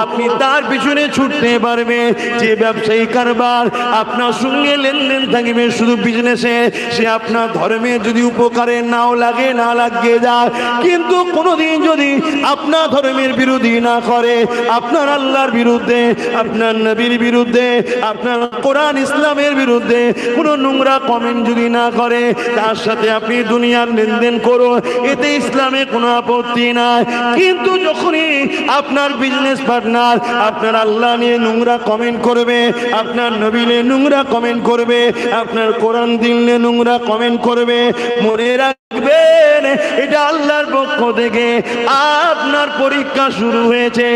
আপনি তার পিছনে ছুটতে পারবে যে ব্যবসায়ী কারবার আপনার সঙ্গে লেনদেন থাকবে শুধু বিজনেসে, সে আপনার ধর্মে যদি উপকারে নাও লাগে, না লাগিয়ে যায়, কিন্তু কোনোদিন যদি আপনার ধর্মের বিরোধী না করে, আপনার আল্লাহর বিরুদ্ধে, আপনার নবীর বিরুদ্ধে, আপনার কোরআন ইসলামের বিরুদ্ধে কোনো নোংরা কমেন্ট যদি না করে, তার সাথে আপনি দুনিয়ার লেনদেন করো, এতে ইসলামে কোনো আপত্তি নাই। কিন্তু যখনই আপনার বিজনেস পার্টনার আপনার আল্লাহ নিয়ে নোংরা কমেন্ট করবে, আপনার নবী নিয়ে নোংরা কমেন্ট করবে, আপনার কোরআন দিন নিয়ে নোংরা কমেন্ট করবে, মনে রাখবেন এটা আল্লাহর পক্ষ থেকে আপনার পরীক্ষা শুরু হয়েছে।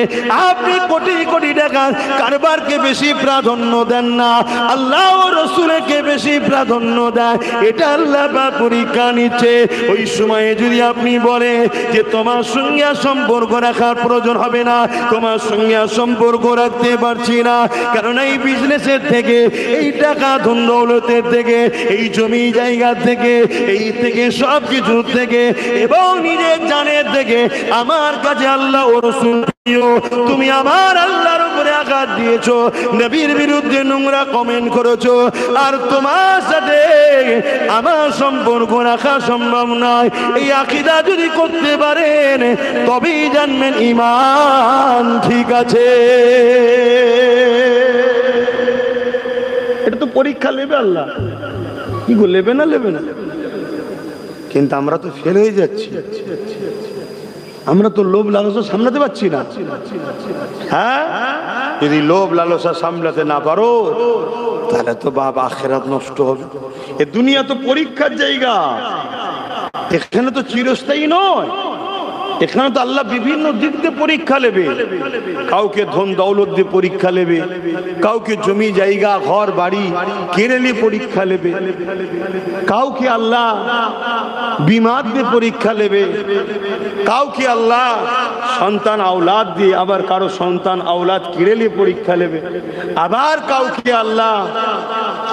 আপনি কোটি কোটি টাকার কারবারকে বেশি প্রাধান্য দেন না, আল্লাহ ও রসুলকে বেশি প্রাধান্য দেয়, এটা আল্লাহ পরীক্ষা নিচ্ছে। ওই সময়ে যদি আপনি বলে যে তোমার সঙ্গে সম্পর্ক রাখার প্রয়োজন হবে না, তোমার সঙ্গে সম্পর্ক রাখতে পারছি না, কারণ এই বিজনেসের থেকে, এই টাকা ধন দৌলতের থেকে, এই জমি জায়গা থেকে, এই থেকে সব কিছু থেকে এবং নিজের জানের থেকে আমার কাছে আল্লাহ ও রাসূল প্রিয়, তুমি আমার আল্লাহর উপরে আঘাত দিয়েছো, নবীর বিরুদ্ধে নোংরা কমেন্ট করেছো, আর তোমার সাথে আমার সম্পর্ক রাখা সম্ভব নয়, এই আকীদা যদি করতে পারেন তবেই জানবেন ঈমান ঠিক আছে। এটা তো পরীক্ষা নেবে আল্লাহ, কি গো, নেবে না? নেবে না, কিন্তু আমরা তো ফেল হয়ে যাচ্ছি, আমরা তো লোভ লালসা সামলাতে পারছি না। হ্যাঁ, যদি লোভ লালসা সামলাতে না পারো তাহলে তো বাবা আখিরাত নষ্ট হবে। এ দুনিয়া তো পরীক্ষার জায়গা, এখানে তো চিরস্থায়ী নয়, এখানে তো আল্লাহ বিভিন্ন দিক দিয়ে পরীক্ষা নেবে, কাউকে ধন দৌলত দিয়ে পরীক্ষা নেবে, কাউকে জমি জায়গা ঘর বাড়ি কেড়ে নিয়ে পরীক্ষা নেবে, কাউকে আল্লাহ বিমার দিয়ে পরীক্ষা নেবে, কাউকে আল্লাহ সন্তান আওলাদ দিয়ে, আবার কারো সন্তান আওলাদ কেড়ে নিয়ে পরীক্ষা নেবে, আবার কাউকে আল্লাহ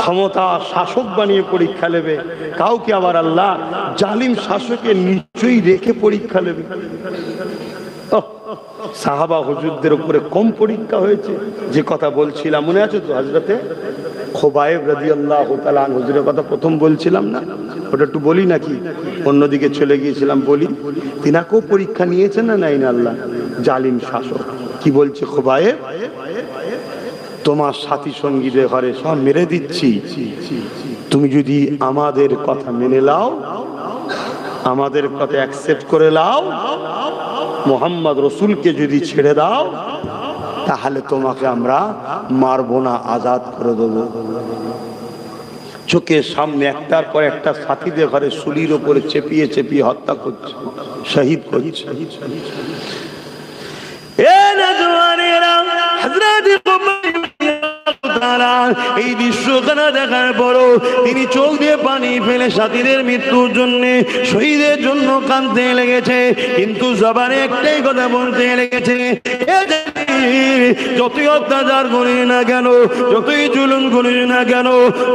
ক্ষমতা শাসক বানিয়ে পরীক্ষা নেবে, কাউকে আবার আল্লাহ জালিম শাসকের নিচেই রেখে পরীক্ষা নেবে। সাহাবা হুজুরদের উপরে কম পরীক্ষা হয়েছে? যে কথা বলছিলাম মনে আছে তো, হযরতে খুবাইব রাদিয়াল্লাহু তাআলা হুজুরের কথা প্রথম বলছিলাম না, ওটা একটু বলি নাকি? অন্যদিকে চলে গিয়েছিলাম, বলি। তিনাকেও পরীক্ষা নিয়েছেন না নাই না আল্লাহ? জালিম শাসক কি বলছে, খুবাইব তোমার সাথী সঙ্গীদের ঘরে সব মেরে দিচ্ছি, তুমি যদি আমাদের কথা মেনে নাও, আমাদের কথা অ্যাকসেপ্ট করে নাও, মুহাম্মদ রাসূলকে যদি ছেড়ে দাও, তাহলে তোমাকে আমরা মারবো না, আজাদ করে দেবো। চোখের সামনে একটার পর একটা সাথীদের ঘরে শুলির ওপরে চেপিয়ে চেপিয়ে হত্যা করছে, শহীদ করছে। এই দৃশ্যখানা দেখার পরও তিনি চোখ দিয়ে পানি ফেলে সাথীদের মৃত্যুর জন্য, শহীদের জন্য কাঁদতে লেগেছে, কিন্তু জবানে একটাই কথা বলতে লেগেছে, যতই অত্যাচার করি না কেন, যতই জুলুম করি না কেন,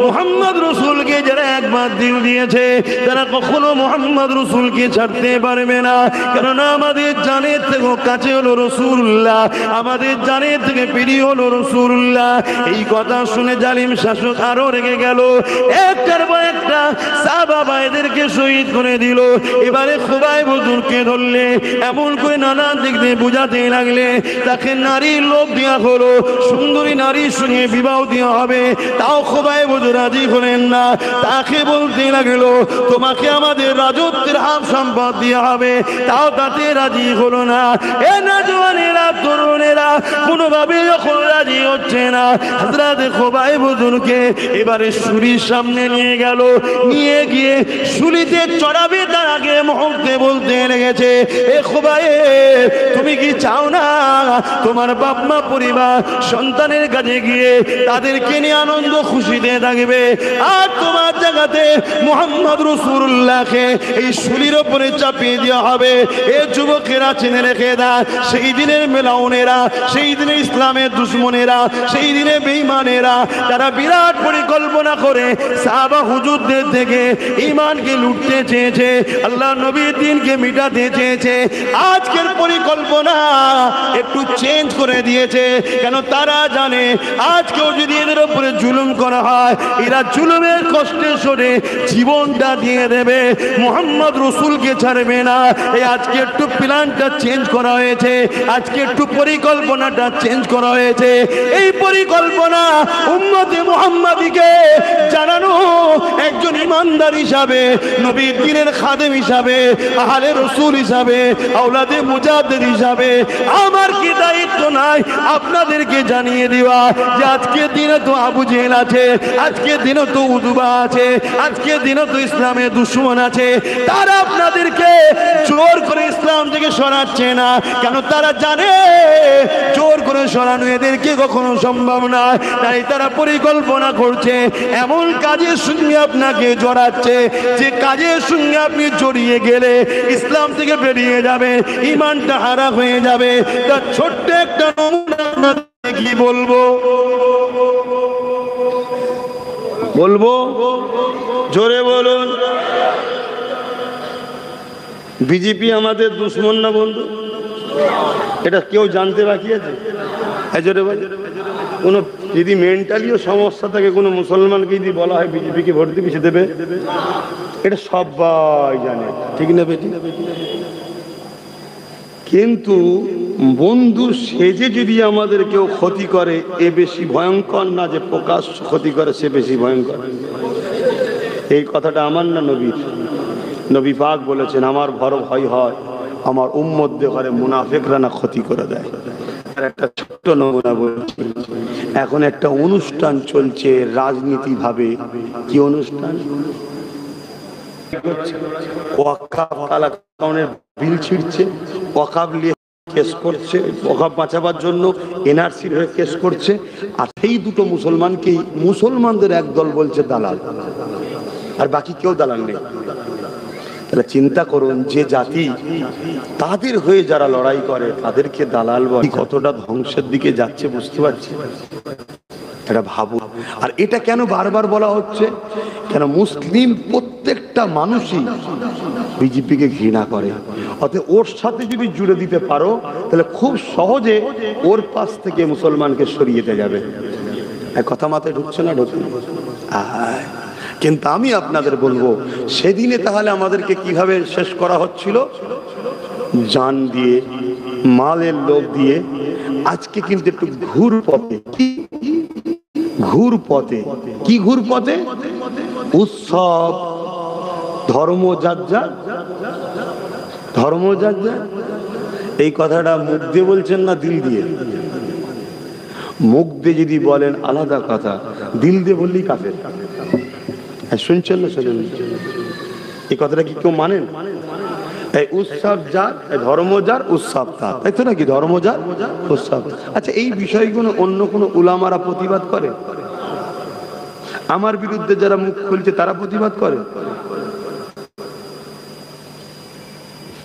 মুহাম্মদ রাসূলকে যারা একবার দিল দিয়েছে তারা কখনো মুহাম্মদ রাসূলকে ছাড়তে পারবে না, কেননা আমাদের জানের থেকে কাছে হলো রাসূলুল্লাহ, আমাদের জানের থেকে প্রিয় হলো রাসূলুল্লাহ। এই কথা শুনে জালিম শাসক আরো রেগে গেল, একটার পর একটা সাহাবা ভাইদেরকে শহীদ করে দিল। এবারে খুবাইব হুজুরকে ধরলে, এমন করে নানা দিক দিয়ে বুঝাতে লাগলে, তাকে নারীর লোভ দেওয়া হলো, সুন্দরী নারীর সঙ্গে বিবাহ দেওয়া হবে, তাও খুবাইব হুজুর রাজি হলেন না। তাকে বলতে লাগলো তোমাকে আমাদের রাজত্বের হাফ সম্পদ দেওয়া হবে, তাও তাতে রাজি হলো না। এ নওজওয়ানেরা, তরুণেরা কোনোভাবে যখন রাজি হচ্ছে না, হযরত খুবাইব হুজুরকে এবারে শুলির সামনে নিয়ে গেল, নিয়ে গিয়ে শুলিতে চড়াবে তার আগে মুহূর্তে বলতে লেগেছে, এ খুবাইব তুমি কি চাও না তোমার বাপ মা পরিবার সন্তানের কাছে গিয়ে তাদেরকে নিয়ে আনন্দ খুশিতে থাকবে, আর তোমার জায়গাতে মুহাম্মদ রাসূলুল্লাহকে এই শুলির উপরে চাপিয়ে দেওয়া হবে। এ যুবকেরা চিনে রেখে দা, সেই দিনের মেলাউনেরা, সেই দিনে ইসলামের দুশ্মনেরা, সেই দিনে বেঈমানেরা তারা বিরাট পরিকল্পনা করে সাহাবা হুজুরদের থেকে ঈমানকে লুটতে চেয়েছে, আল্লাহ নবীর দ্বীনকে মিটাতে চেয়েছে। আজকের পরিকল্পনা একটু চেঞ্জ করে দিয়েছে, কেন তারা জানে আজকেও যদি এদের উপরে জুলুম করা হয় এরা জুলুমের কষ্টে সরে জীবনটা দিয়ে দেবে, মুহাম্মদ রাসূলকে ছাড়বে না। এই আজকে একটু প্ল্যানটা চেঞ্জ করা হয়েছে, আজকে একটু পরিকল্পনাটা চেঞ্জ করা হয়েছে। এই পরিকল্পনা উম্মতে মুহাম্মাদিকে জানানো, একজন ইমানদার হিসাবে, নবীর দ্বীনের খাদেম হিসাবে, আহলে রাসূল হিসাবে, আওলাদে মুজাদ্দিদ হিসাবে আমার কি দায়িত্ব নাই আপনাদেরকে জানিয়ে দেওয়া যে আজকের দিনে তো আবু জেহেল আছে, আজকের দিনে তো উতবা আছে, আজকের দিনে তো ইসলামের দুশমন আছে, তারা আপনাদেরকে জোর করে ইসলাম থেকে সরাচ্ছে না, কেন তারা জানে জোর করে সরানো এদেরকে কখনো সম্ভব না। তাই তারা পরিকল্পনা করছে, এমন কাজের সঙ্গে আপনাকে জড়াচ্ছে যে কাজের সঙ্গে আপনি জড়িয়ে গেলে ইসলাম থেকে বেরিয়ে যাবে, ঈমানটা হারা হয়ে যাবে। তার ছোট্ট একটা নমুনা কি বলবো জোরে বলুন। বিজেপি আমাদের দুশ্মন না বন্ধু? এটা কেউ জানতে বাকি আছে? জোরে বল। কোনো যদি মেন্টালিও সমস্যা থাকে কোনো মুসলমানকে যদি বলা হয় বিজেপিকে ভোট দিবি, সে দেবে, এটা সবাই জানে, ঠিক না বেটি? কিন্তু বন্ধু সেজে যদি আমাদের কেউ ক্ষতি করে এ বেশি ভয়ঙ্কর না যে প্রকাশ্য ক্ষতি করে সে বেশি ভয়ঙ্কর? এই কথাটা আমার না নবীর। নবী পাক বলেছেন আমার বড় ভয় হয় আমার উম্মতদের ঘরে মুনাফিকরা না ক্ষতি করে দেয়। একটা ছোট্ট নমুনা বলছি, এখন একটা অনুষ্ঠান চলছে রাজনীতি ভাবে। কি অনুষ্ঠান? বিল ছিড়ছে, ওয়াকাফ নিয়ে কেস করছে, ওয়াকাফ বাঁচাবার জন্য এনআরসির হয়ে কেস করছে, আর সেই দুটো মুসলমানকেই মুসলমানদের একদল বলছে দালাল, আর বাকি কেউ দালাল নেই। তাহলে চিন্তা করুন, যে জাতি তাদের হয়ে যারা লড়াই করে তাদেরকে দালাল বলে, কতটা ধ্বংসের দিকে যাচ্ছে বুঝতে পারছি? এটা ভাবুন। আর এটা কেন বারবার বলা হচ্ছে? কেন মুসলিম প্রত্যেকটা মানুষই বিজেপিকে ঘৃণা করে, অতএব ওর সাথে যদি জুড়ে দিতে পারো তাহলে খুব সহজে ওর পাশ থেকে মুসলমানকে সরিয়ে দেওয়া যাবে। এক কথা মাথায় ঢুকছে না? ঢুকছে। কিন্তু আমি আপনাদের বলবো সেদিনে তাহলে আমাদেরকে কিভাবে শেষ করা হচ্ছিল? জান দিয়ে, মালের লোভ দিয়ে। আজকে কিন্তু একটু ঘুর পথে, ঘুর পথে। কি ঘুর পথে? উৎসব, ধর্ম যার যার, ধর্ম যার যার। এই কথাটা মুখ দিয়ে বলছেন না দিল দিয়ে? মুখ দিয়ে যদি বলেন আলাদা কথা, দিল দিয়ে বললেই কাফের। শুনছেন না? শুনুন, এই কথাটা কি কেউ মানেন? এই উৎসব যার, ধর্ম যার, উৎসব তার, তাই তো নাকি? ধর্ম যার, উৎসব। আচ্ছা, এই বিষয়গুলো অন্য কোনো উলামারা প্রতিবাদ করে? আমার বিরুদ্ধে যারা মুখ খুলছে তারা প্রতিবাদ করে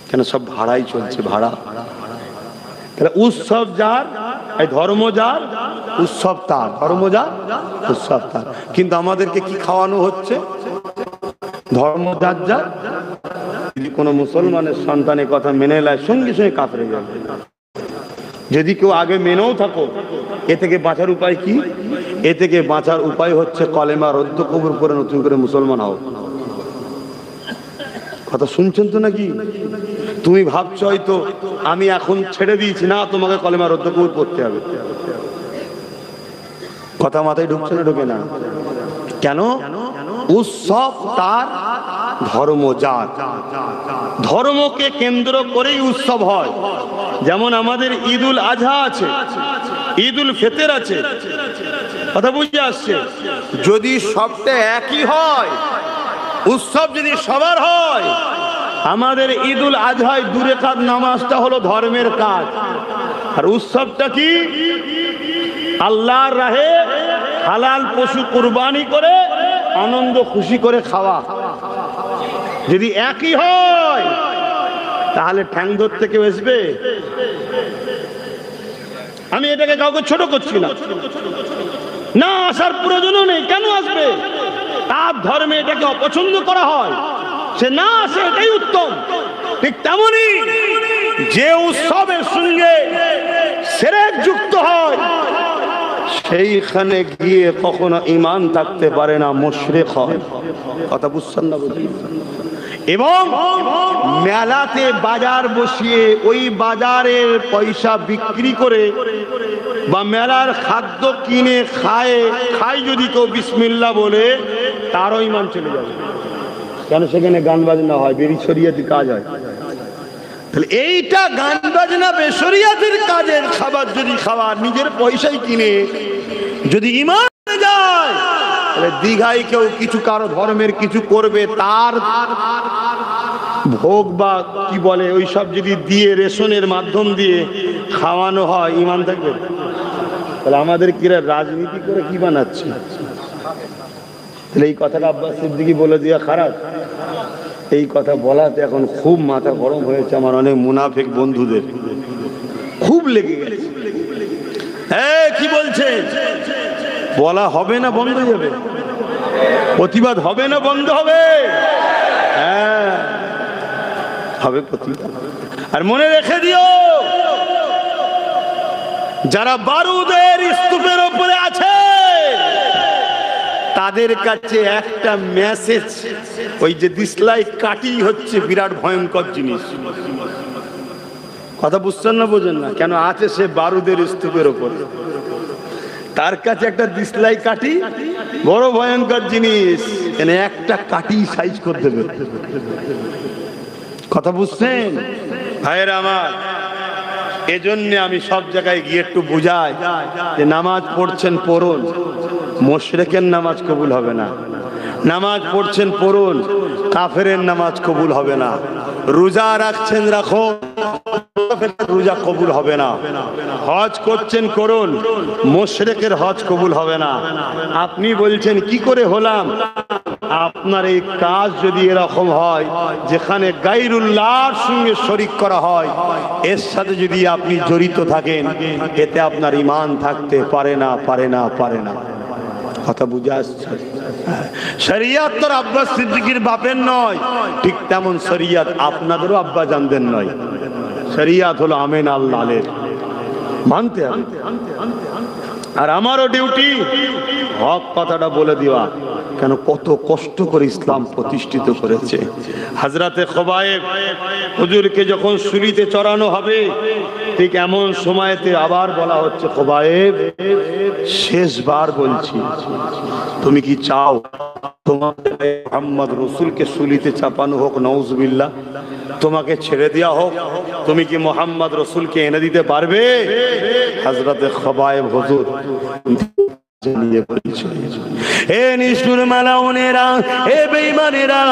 কেন? সব ভাড়াই চলছে, ভাড়া। তাহলে উৎসব যার, এই ধর্ম যার, উৎসব তার, ধর্ম যার, উৎসব তার। কিন্তু আমাদেরকে কি খাওয়ানো হচ্ছে? ধর্ম যার যার। যদি কোনো মুসলমানের সন্তানের কথা মেনে নেয় সঙ্গে সঙ্গে কাফের হয়ে যাবে। যদি কেউ আগে মেনেও থাকো, এ থেকে বাঁচার উপায় কি? এ থেকে বাঁচার উপায় হচ্ছে কলেমা রদ্দ কবুল করে নতুন করে মুসলমান হও। কথা শুনছেন তো নাকি? তুমি ভাবছো হয়তো আমি এখন ছেড়ে দিয়েছি, না, তোমাকে কলেমা রদ্দ কবুল করতে হবে। কথা মাথায় ঢুকছে না? ঢুকে না কেন? উৎসব তার, ধর্ম যার। ধর্মকে কেন্দ্র করেই উৎসব হয়। যেমন আমাদের ঈদুল আজহা আছে, ঈদুল ফিতর আছে, কথা বুঝে আসছে? যদি সবটা একই হয়, উৎসব যদি সবার হয়, আমাদের ঈদুল আজহায় 2 রাকাত নামাজটা হলো ধর্মের কাজ, আর উৎসবটা কি? আল্লাহর রাহে হালাল পশু কুরবানি করে আনন্দ খুশি করে খাওয়া। যদি একই হয় তাহলে ঠ্যাং ধরতে কেউ আসবে? আমি এটাকে কাউকে ছোট করছি না, না আসার প্রয়োজনও নেই। কেন আসবে? তার ধর্মে এটাকে অপছন্দ করা হয়, সে না আসে, এটাই উত্তম। ঠিক তেমনি যে উৎসবের সঙ্গে শিরক যুক্ত হয় সেইখানে গিয়ে কখনো ঈমান থাকতে পারে না, মুশরিক হয়। কথা বুঝছেন না? বুঝি। এবং মেলাতে বাজার বসিয়ে ওই বাজারের পয়সা বিক্রি করে বা মেলার খাদ্য কিনে খায় যদি কেউ বিসমিল্লাহ বলে, তারও ঈমান চলে যাবে। কেন? সেখানে গান বাজনা হয়, বেশরিয়াতি কাজ হয়। তাহলে এইটা গান বাজনা বেশরিয়াতির কাজের খাবার যদি খাওয়া নিজের পয়সায় কিনে যদি ঈমান যায়, তাহলে দীঘায় কেউ কিছু কারো ধর্মের কিছু করবে, তার ভোগ বা কি বলে ওই সব যদি দিয়ে রেশনের মাধ্যম দিয়ে খাওয়ানো হয়, ঈমান থাকবে? তাহলে আমাদের কিরা রাজনীতি করে কি বানাচ্ছে? তাহলে এই কথাটা আব্বাস সিদ্দিকী বলে দিয়া খারাপ? এই কথা বলাতে এখন খুব মাথা গরম হয়েছে আমার অনেক মুনাফিক বন্ধুদের, খুব লেগে গেছে। কি বলছেন? বলা হবে না বন্ধ হয়ে যাবে? প্রতিবাদ হবে না বন্ধ হবে? হ্যাঁ হবে প্রতিবাদ। আর মনে রেখে দিও, যারা বারুদের স্তূপের উপরে আছে তাদের কাছে একটা মেসেজ, ওই যে দিশলাই কাটি হচ্ছে বিরাট ভয়ঙ্কর জিনিস। কথা বুঝছেন না? বোঝেন না? কেন আছে সে বারুদের স্তূপের উপরে, তার কাছে একটা দিশলাই কাটি বড় ভয়ঙ্কর জিনিস, এনে একটা কাটি সাইজ করে দেবে। কথা বুঝছেন ভাইয়েরা আমার? এজন্য আমি সব জায়গায় গিয়ে একটু বুঝাই যে নামাজ পড়ছেন পড়ুন, মুশরিকের নামাজ কবুল হবে না। নামাজ পড়ছেন পড়ুন, কাফেরের নামাজ কবুল হবে না। রোজা রাখছেন রাখো, রোজা কবুল হবে না। হজ করছেন করুন, মুশরিকের হজ কবুল হবে না। আপনি বলছেন কি করে হলাম? আপনার এই কাজ যদি এরকম হয় যেখানে গায়রুল্লাহর সঙ্গে শরীক করা হয়, এর সাথে যদি আপনি জড়িত থাকেন, এতে আপনার ঈমান থাকতে পারে না, পারে না, পারে না। কথা বুঝে আসছে? শরিয়ত তো আব্বাস সিদ্দিকীর বাপের নয়, ঠিক তেমন শরিয়ত আপনাদেরও আব্বা জানদের নয়। শরিয়ত হলো আমিন আল্লাহর, মানতে হবে। আর আমারও ডিউটি হক কথাটা বলে দেওয়া। কেন? কত কষ্ট করে ইসলাম প্রতিষ্ঠিত করেছে। হযরতে খুবাইব হুজুরকে যখন শুলিতে চড়ানো হবে, ঠিক এমন সময়তে আবার বলা হচ্ছে, খুবাইব শেষবার বলছি, তুমি কি চাও তোমাকে মুহাম্মদ রাসূলকে শুলিতে চাপানো হোক? নাউজুবিল্লাহ। তোমাকে ছেড়ে দেওয়া হোক? তুমি কি মুহাম্মদ রাসূলকে এনে দিতে পারবে? হযরতে খুবাইব হুজুর জানিয়ে বলছে, এ নিষ্ঠুর মালাউনেরা, এ বেঈমানেরা,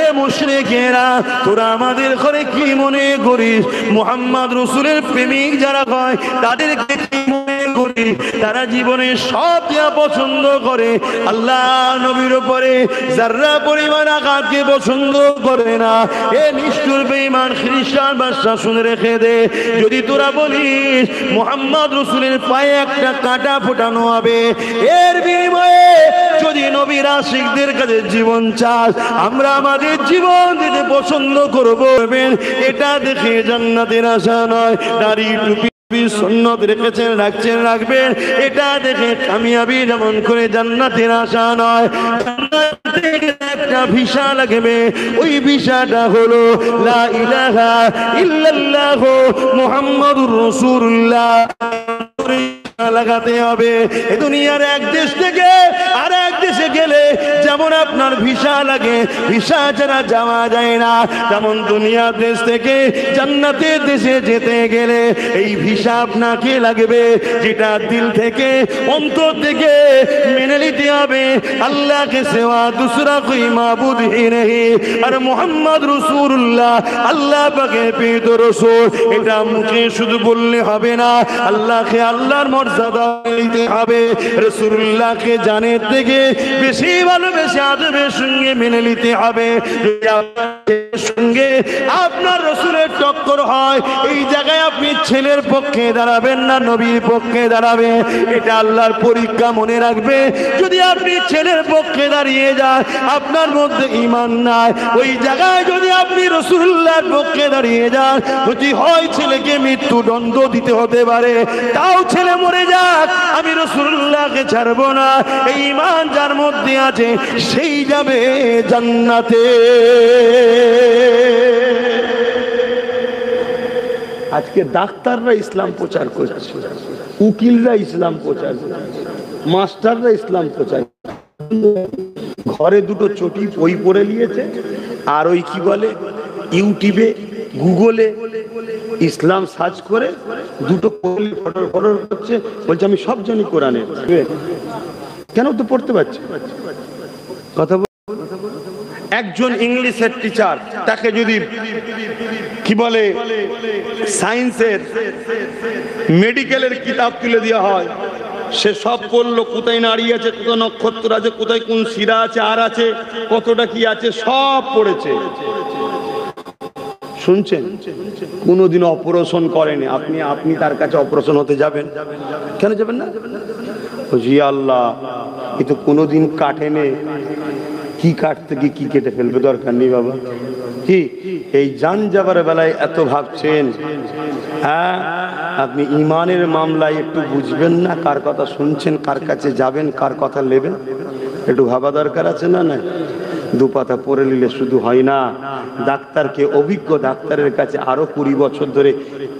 এ মুশরিকেরা, তোরা আমাদের ঘরে কি মনে করিস? মুহাম্মদ রাসূলের প্রেমিক যারা হয় তাদেরকে কি মনে করিস? তারা জীবনে সব যা পছন্দ করে, আল্লাহ নবীর উপরে যারা পরিমাণ আঘাতকে পছন্দ করে না। এ নিষ্ঠুর বেঈমান খ্রিস্টান বাদশা, শুনে রেখে দে, যদি তোরা বলিস মুহাম্মদ রাসূলের পায়ে একটা কাঁটা ফোটানো হবে, এর বিনিময়ে যদি নবীর আশিকদের কাছে জীবন চাস, আমরা আমাদের জীবন দিতে পছন্দ করব। এটা দেখে জান্নাতের আশা নয়, দাড়ি টুপি সুন্নত রেখেছেন, রাখছেন, রাখবেন, এটা দেখে কামিয়াবি যেমন করে জান্নাতের আশা নয়। একটা ভিসা লাগবে, ওই ভিসাটা হলো লা ইলাহা ইল্লাল্লাহ মুহাম্মাদুর রাসূলুল্লাহ। ভিসা লাগাতে হবে। এই দুনিয়ার এক দেশ থেকে আর এক দেশে গেলে যেমন আপনার ভিসা লাগে, ভিসা ছাড়া যাওয়া যায় না, তেমন দুনিয়ার দেশ থেকে জান্নাতের দেশে যেতে গেলে এই ভিসা আপনাকে লাগবে, যেটা দিল থেকে অন্তর থেকে মেনে নিতে হবে। আল্লাহ কে সেवा दूसरा कोई माबूद ही नहीं और मोहम्मद रसूलुल्लाह আল্লাহ পাকের প্রিয় রাসূল। এটা মুখে শুধু বললে হবে না, আল্লাহকে আল্লাহর মর্যাদা দিতে হবে, রাসূলুল্লাহকে জানের থেকে বেশি ভালোবেসে আদবের সঙ্গে মেনে নিতে হবে। যদি আপনার সঙ্গে আপনার রাসূলের টক্কর হয়, এই জায়গায় আপনি ছেলের পক্ষে দাঁড়াবেন না নবীর পক্ষে দাঁড়াবেন, এটা আল্লাহর পরীক্ষা, মনে রাখবে। যদি আপনি ছেলের পক্ষে দাঁড়িয়ে যান, আপনার মধ্যে ঈমান নাই, ওই জায়গায় যদি আপনি রাসূলুল্লাহর পক্ষে দাঁড়িয়ে যান, যদি হয় ছেলেকে মৃত্যুদণ্ড দিতে হতে পারে, তাও ছেলে মরে যাক, আমি রাসূলুল্লাহকে ছাড়বো না। এই ঈমান যার মধ্যে আছে সেই যাবে জান্নাতে। আজকে ডাক্তাররা ইসলাম প্রচার করছে, উকিলরা ইসলাম প্রচার করছে, মাস্টাররা ইসলাম প্রচার, ঘরে দুটো চটি বই পড়ে নিয়েছে, আর ওই কি বলে ইউটিউবে গুগলে ইসলাম সার্চ করে দুটো ফটো করছে, বলছে আমি সব জানি কোরআনে। কেন তো পড়তে পারছি কথা। একজন ইংলিশের টিচার, তাকে যদি কি বলে সায়েন্সের মেডিকেলের কিতাব তুলে দেওয়া হয়, সে সব পড়লো, কোথায় নাড়ি আছে, কোথায় নক্ষত্র আছে, কোথায় কোন শিরা আছে, আর আছে কতটা কি আছে, সব পড়েছে। শুনছেন? কোনোদিন অপারেশন করেনি, আপনি তার কাছে অপারেশন হতে যাবেন? কেন যাবেন না? জি আল্লাহ, এ তো কোনোদিন কাটেনি, কি কাটতে গিয়ে কি কেটে ফেলবে, দরকার নেই বাবা। কি এই জান যাবার বেলায় এত ভাবছেন? হ্যাঁ, আপনি ইমানের মামলায় একটু বুঝবেন না, কার কথা শুনছেন, কার কাছে যাবেন, কার কথা নেবেন, একটু ভাবা দরকার আছে না? না, দু পাতা পড়ে নিলে শুধু হয় না। ডাক্তারকে, অভিজ্ঞ ডাক্তারের কাছে আরো 20 বছর ধরে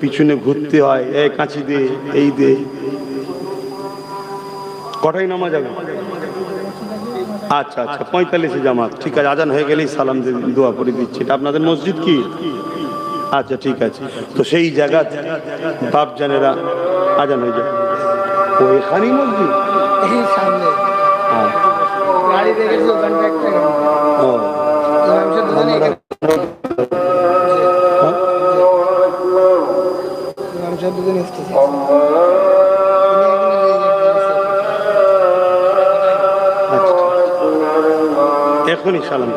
পিছনে ঘুরতে হয়, এই কাঁচি দে, এই দে। কটাই নামা যাবে? আচ্ছা আচ্ছা, 45 জামাত, ঠিক আছে। আজান হয়ে গেলেই সালাম দিয়ে দোয়া করে দিচ্ছি। এটা আপনাদের মসজিদ কি? আচ্ছা ঠিক আছে। তো সেই জায়গা বাপ জানেরা আজান হয়ে যায়, ওইখানেই মসজিদ। গাড়ি দেখেছি ওখানটা একটা। ও এখনই সালাম।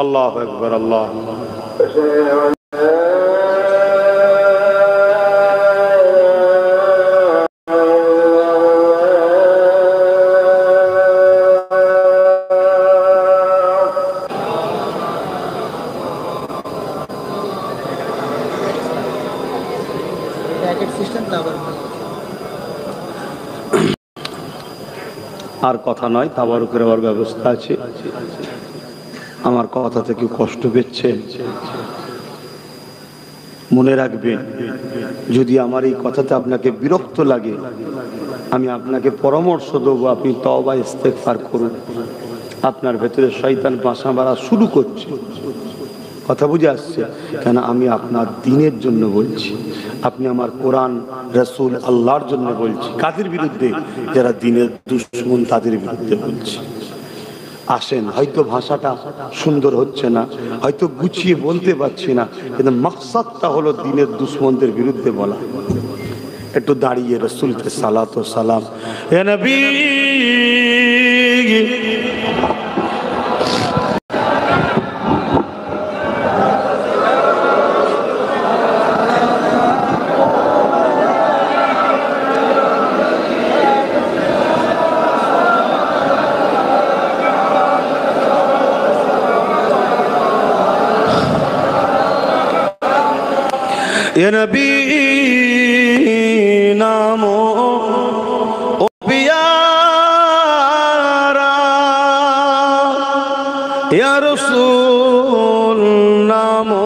আল্লাহু আকবার, আল্লাহ। আর কথা নয়, তাবারুকের আমার ব্যবস্থা আছে। আমার কথা থেকে কষ্ট পেচ্ছেন, মনে রাখবেন, যদি আমার এই কথাতে আপনাকে বিরক্ত লাগে, আমি আপনাকে পরামর্শ দেবো, আপনি তওবা ইস্তেগফার করুন। আপনার ভেতরে শয়তান বাসা বাঁধা শুরু করছে, কথা বুঝে আসছে? কেন আমি আপনার দ্বীনের জন্য বলছি, আপনি আমার কোরআন, রাসূল, আল্লাহর জন্য বলছি। কাদের বিরুদ্ধে? যারা দ্বীনের দুশমন, তাদের বিরুদ্ধে বলছি। আসেন, হয়তো ভাষাটা সুন্দর হচ্ছে না, হয়তো গুছিয়ে বলতে পারছি না, কিন্তু মাকসাদটা হলো দ্বীনের দুশমনদের বিরুদ্ধে বলা। একটু দাঁড়িয়ে রাসূলকে সালাত ও সালাম। হে নবী, या नबी नामो ओ प्यारा, या रसूल नामो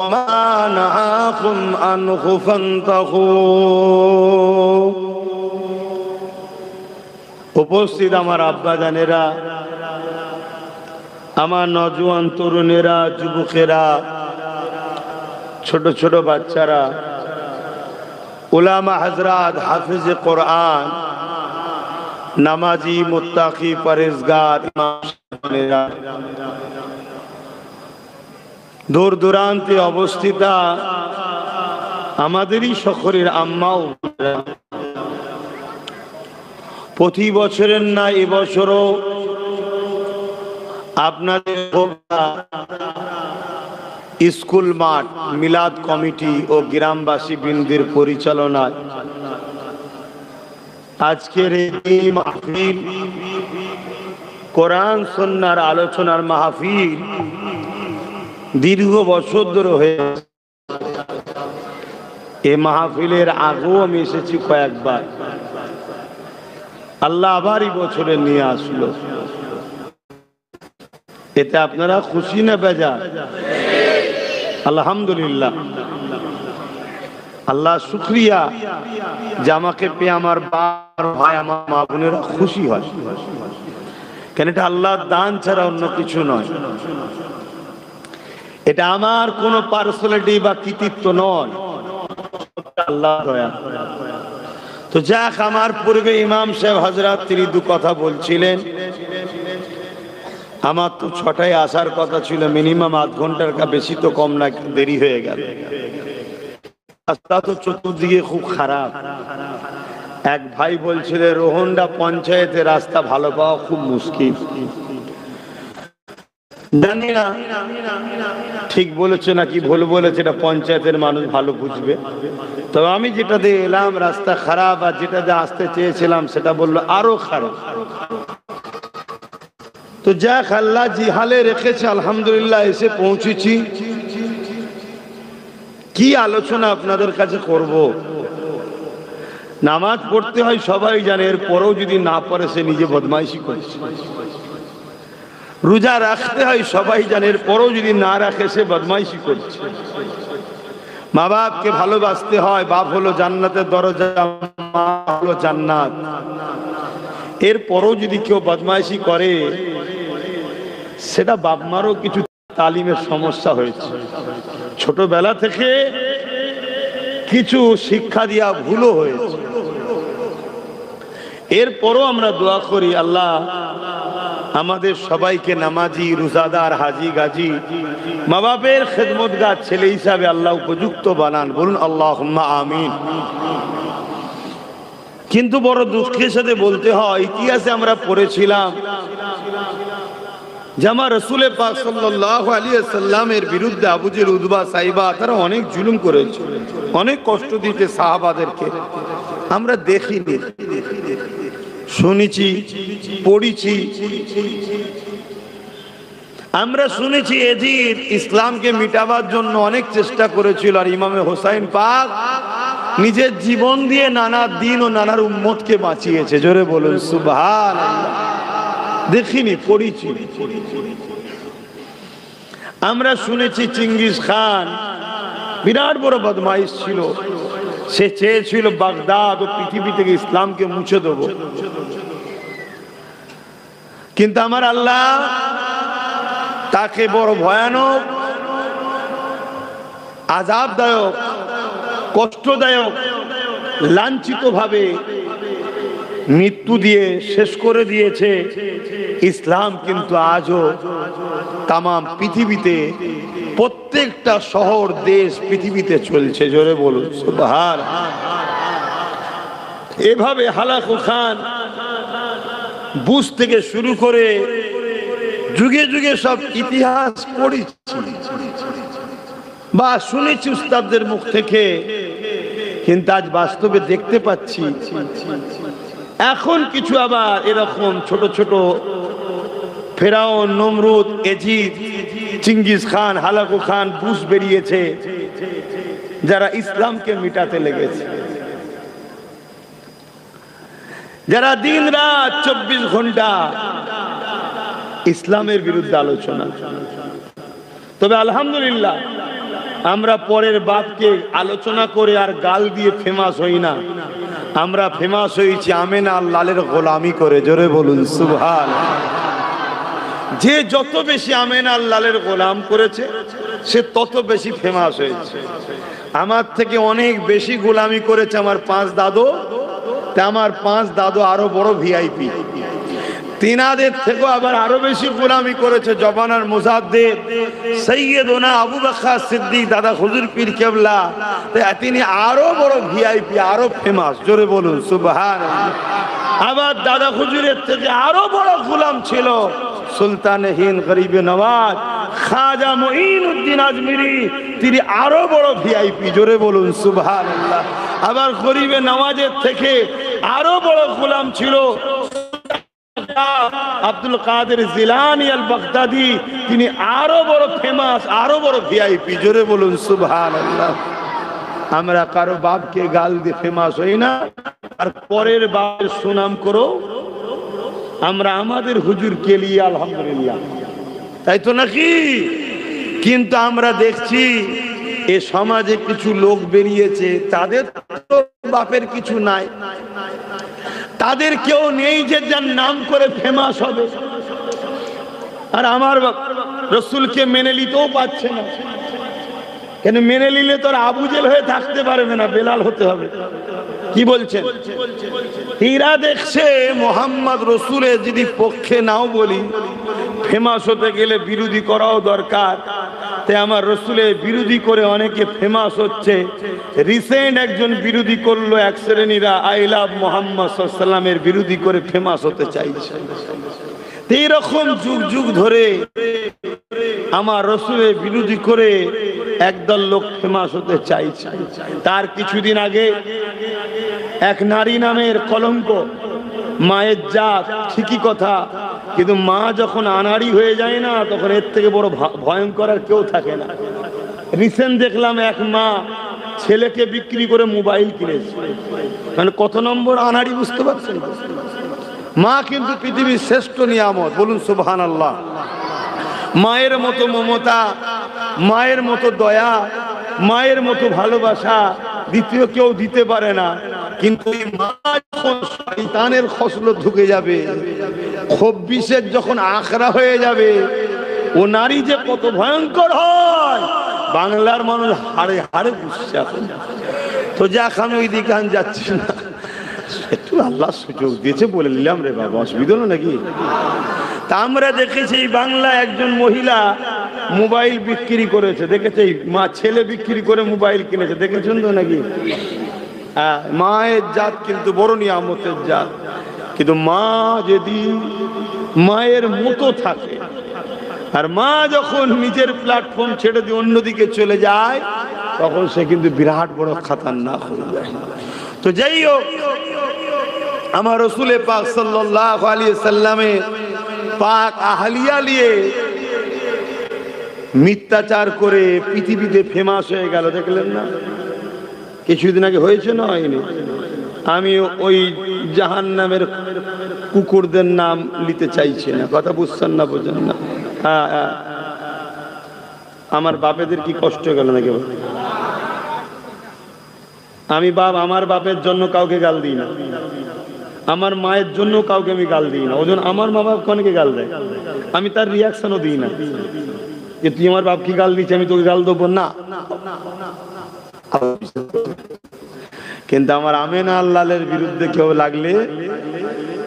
وما نهاكم عنه فانتهوا। উপস্থিত আমার আব্বা জানেরা, আমার নওজোয়ান তরুণেরা, যুবকেরা, ছোট ছোট বাচ্চারা, উলামা হযরত, হাফেজে কোরআন, নামাজি, মুত্তাকি, পরেজগার, ইমাম সাহেবেরা, দূর দূরান্তে অবস্থিত আমাদেরই শহরের আম্মা ও প্রতি বছরের না এবছরও আপনাদের স্কুল মাঠ মিলাদ কমিটি ও গ্রামবাসী বৃন্দের পরিচালনায় আজকের এই মাহফিল, কোরআন সুন্নাহর আলোচনার মাহফিল দীর্ঘ বছর ধরে হয়ে এই মাহফিলের আগেও আমি এসেছি কয়েকবার। আল্লাহ আবারই বছরে নিয়ে আসলো। এতে আপনারা খুশি না বেজার? আলহামদুলিল্লাহ, আল্লাহ শুকরিয়া যে আমাকে পেয়ে আমার ভাই, আমার মা বোনেরা খুশি হয়। কেন এটা আল্লাহর দান ছাড়া অন্য কিছু নয়। এটা আমার কোনো পার্সোনালিটি বা কৃতিত্ব নয়, আল্লাহর দয়া। তো যাক, আমার পূর্বে ইমাম সাহেব হযরত তিনি দু কথা বলছিলেন। আমার তো 6টায় আসার কথা ছিল, মিনিমাম আধ ঘন্টার বেশি তো কম না, দেরি হয়ে গেল। রাস্তা তো চতুর্দিকে খুব খারাপ। এক ভাই বলছিল রোহন্ডা পঞ্চায়েতে রাস্তা ভালো পাওয়া খুব মুশকিল। জানি না ঠিক বলেছে নাকি ভুল বলেছে, এটা পঞ্চায়েতের মানুষ ভালো বুঝবে। তবে আমি যেটা দিয়ে এলাম রাস্তা খারাপ, আর যেটা দিয়ে আসতে চেয়েছিলাম সেটা বললো আরো খারাপ। তো যাক, আল্লাহ জি হালে রেখেছে, আলহামদুলিল্লাহ এসে পৌঁছেছি। কি আলোচনা আপনাদের কাছে করব? নামাজ পড়তে হয় সবাই জানে, এর পরেও যদি না পড়ে সে নিজে বদমাইশি করছে। রোজা রাখতে হয় সবাই জানে, এর পরেও যদি না রাখে সে বদমাইশি করছে। মা বাপকে ভালোবাসতে হয়, বাপ হলো জান্নাতের দরজা, মা হলো জান্নাত। এর পরেও যদি কেউ বদমাইশি করে, সেটা বাপ মারও কিছু তালিমের সমস্যা হয়েছে। ছোটবেলা থেকে কিছু শিক্ষা দিয়া ভুলও হয়েছে। এরপরও আমরা দোয়া করি আল্লাহ আমাদের সবাইকে নামাজি, রোজাদার, হাজি গাজি, মা বাপের খেদমতগার ছেলে হিসাবে আল্লাহ উপযুক্ত বানান। বলুন আল্লাহুম্মা আমিন। কিন্তু বড় দুঃখের সাথে বলতে হয়, ইতিহাসে আমরা পড়েছিলাম যে আমার রাসূল পাক সাল্লাল্লাহু আলাইহি ওয়াসাল্লামের বিরুদ্ধে আবু জেহেল, উতবা, সাইবা তারা অনেক জুলুম করেছে, অনেক কষ্ট দিতে সাহাবাদেরকে। আমরা দেখিনি, শুনেছি, পড়েছি। আমরা শুনেছি এজিদ ইসলামকে মিটাবার জন্য অনেক চেষ্টা করেছিল, আর ইমামে হোসাইন পাক নিজের জীবন দিয়ে নানা দিন ও নানার উম্মতকে বাঁচিয়েছে। জোরে বলুন সুবহানাল্লাহ। দেখিনি, পড়েছি। আমরা শুনেছি চিঙ্গিস খান বিরাট বড় বদমাইশ ছিল, সে চেয়েছিল বাগদাদ ও পৃথিবী থেকে ইসলামকে মুছে দেব। কিন্তু আমার আল্লাহ তাকে বড় ভয়ানক, আযাবদায়ক, কষ্টদায়ক, লাঞ্ছিত ভাবে মৃত্যু দিয়ে শেষ করে দিয়েছে। ইসলাম কিন্তু আজও তাম পৃথিবীতে প্রত্যেকটা শহর, দেশ, পৃথিবীতে চলছে। জোরে বলুন সুবহানাল্লাহ। এভাবে হালাকু খান, বুশ থেকে শুরু করে যুগে যুগে সব ইতিহাস পড়েছি বা শুনেছি উস্তাদদের মুখ থেকে, কিন্তু আজ বাস্তবে দেখতে পাচ্ছি এখন কিছু আবার এরকম ছোট ছোট ফেরাউন, নমরুদ, এজিদ, চিঙ্গিস খান, হালাকু খান, বুশ বেরিয়েছে, যারা ইসলামকে মিটাতে লেগেছে, যারা দিন রাত 24 ঘন্টা ইসলামের বিরুদ্ধে আলোচনা। তবে আলহামদুলিল্লাহ আমরা পরের বাপকে আলোচনা করে আর গাল দিয়ে ফেমাস হই না, আমরা ফেমাস হয়েছি আমেনা লালের গোলামি করে। জোরে বলুন সুবহান। যে যত বেশি আমেনা লালের গোলাম করেছে সে তত বেশি ফেমাস হয়েছে। আমার থেকে অনেক বেশি গোলামি করেছে আমার 5 দাদু, তা আমার 5 দাদু আরো বড় ভিআইপি। তিনাদের থেকেও আবার আরো বেশি গোলামি করেছে জবানার মুজাদ্দিদ সৈয়দনা আবু বকর সিদ্দিক দাদা হুজুর পীর কেবলা, তিনি আরো বড় ভিআইপি, আরো ফেমাস। জোরে বলুন সুবহানাল্লাহ। আবার দাদা হুজুরের থেকে আরো বড় গোলাম ছিল সুলতানে হিন্দ গরিবে নওয়াজ খাজা মুঈনুদ্দিন আজমিরি, তিনি আরো বড় ভিআইপি। জোরে বলুন সুবহানাল্লাহ। আবার গরিবে নওয়াজের থেকে আরো বড় গোলাম ছিল আব্দুল কাদের জিলানী আল বাগদাদি, তিনি আরো বড় ফেমাস, আরো বড় ভিআইপি। জোরে বলুন সুবহানাল্লাহ। আমরা কারো বাপকে গাল দিয়ে ফেমাস হই না, আর পরের বাপের সুনাম করো। আমরা আমাদের হুজুরকে নিয়ে আলহামদুলিল্লাহ, তাই তো নাকি? কিন্তু আমরা দেখছি এ সমাজে কিছু লোক বেরিয়েছে, তাদের তো বাপের কিছু নাই, তাদের কেউ নেই যে যার নাম করে ফেমাস হবে। আর আমার রসুলকে মেনে নিতেও পারছে না, কেন মেনে নিলে তোর আবু জেল হয়ে থাকতে পারবে না, বেলাল হতে হবে। কি বলছেন? এরা দেখছে মোহাম্মদ রসুলের যদি পক্ষে নাও বলি, ফেমাস হতে গেলে বিরোধী করাও দরকার। তাই আমার রসুলের বিরোধী করে অনেকে ফেমাস হচ্ছে। রিসেন্ট একজন বিরোধী করলো, এক শ্রেণীরা আই লাভ মোহাম্মদ সাল্লাল্লাহু আলাইহি ওয়াসাল্লামের বিরোধী করে ফেমাস হতে চাইছে। এইরকম যুগ যুগ ধরে আমার রসুলের বিরোধী করে একদল লোক ফেমাস হতে চাইছে। তার কিছুদিন আগে এক নারী নামের কলঙ্ক, মায়ের জাত, ঠিকই কথা, কিন্তু মা যখন আনাড়ি হয়ে যায় না, তখন এর থেকে বড় ভয়ঙ্কর আর কেউ থাকে না। রিসেন্ট দেখলাম এক মা ছেলেকে বিক্রি করে মোবাইল কিনেছে। মানে কত নম্বর আনাড়ি বুঝতে পারছেন? মা কিন্তু পৃথিবীর শ্রেষ্ঠ নিয়ামত। বলুন সুবহানাল্লাহ। মায়ের মতো মমতা, মায়ের মতো দয়া, মায়ের মতো ভালোবাসা দ্বিতীয় কেউ দিতে পারে না। কিন্তু এই মা যখন শয়তানের খসলত ঢুকে যাবে, খব্বিশের যখন আখড়া হয়ে যাবে, ও নারী যে কত ভয়ঙ্কর হয় বাংলার মানুষ হাড়ে হাড়ে বুঝছে এখন। তো যাক, আমি ওই দিকে যাচ্ছি না, একটু আল্লাহ সুযোগ দিয়েছে বলে নিলাম রে বাবা, অসুবিধা হলো নাকি? তা আমরা দেখেছি বাংলা একজন মহিলা মোবাইল বিক্রি করেছে, দেখেছি মা ছেলে বিক্রি করে মোবাইল কিনেছে, দেখেছেন তো নাকি? মায়ের জাত কিন্তু বড় নিয়ামতের জাত, কিন্তু মা যদি মায়ের মতো থাকে, আর মা যখন নিজের প্ল্যাটফর্ম ছেড়ে দিয়ে অন্যদিকে চলে যায়, তখন সে কিন্তু বিরাট বড় খাতারনাক হয়ে যায়। তো যাই হোক, আমার রসুল পাক সাল্লাল্লাহু আলাইহি সাল্লামে পাক আহলিয়া নিয়ে মিথ্যাচার করে পৃথিবীতে ফেমাস হয়ে গেল, দেখলেন না? কিছুদিন আগে হয়েছে না, হয়নি? আমি ওই জাহান্নামের কুকুরদের নাম নিতে চাইছি না, কথা বুঝছেন না, বোঝেন না? আমার বাপেদের কি কষ্ট গেল নাকি? আমি আমার বাপের জন্য কাউকে গাল দিই না, আমার মায়ের জন্য কাউকে আমি গাল দিই না। ওজন আমার মা বাপ অনেকে গাল দেয়, আমি তার রিয়াকশনও দিই না যে তুই আমার বাপকে গাল দিচ্ছি, আমি তোকে গাল দেবো না। কিন্তু আমার আমেনা আল্লাহের বিরুদ্ধে কেউ লাগলে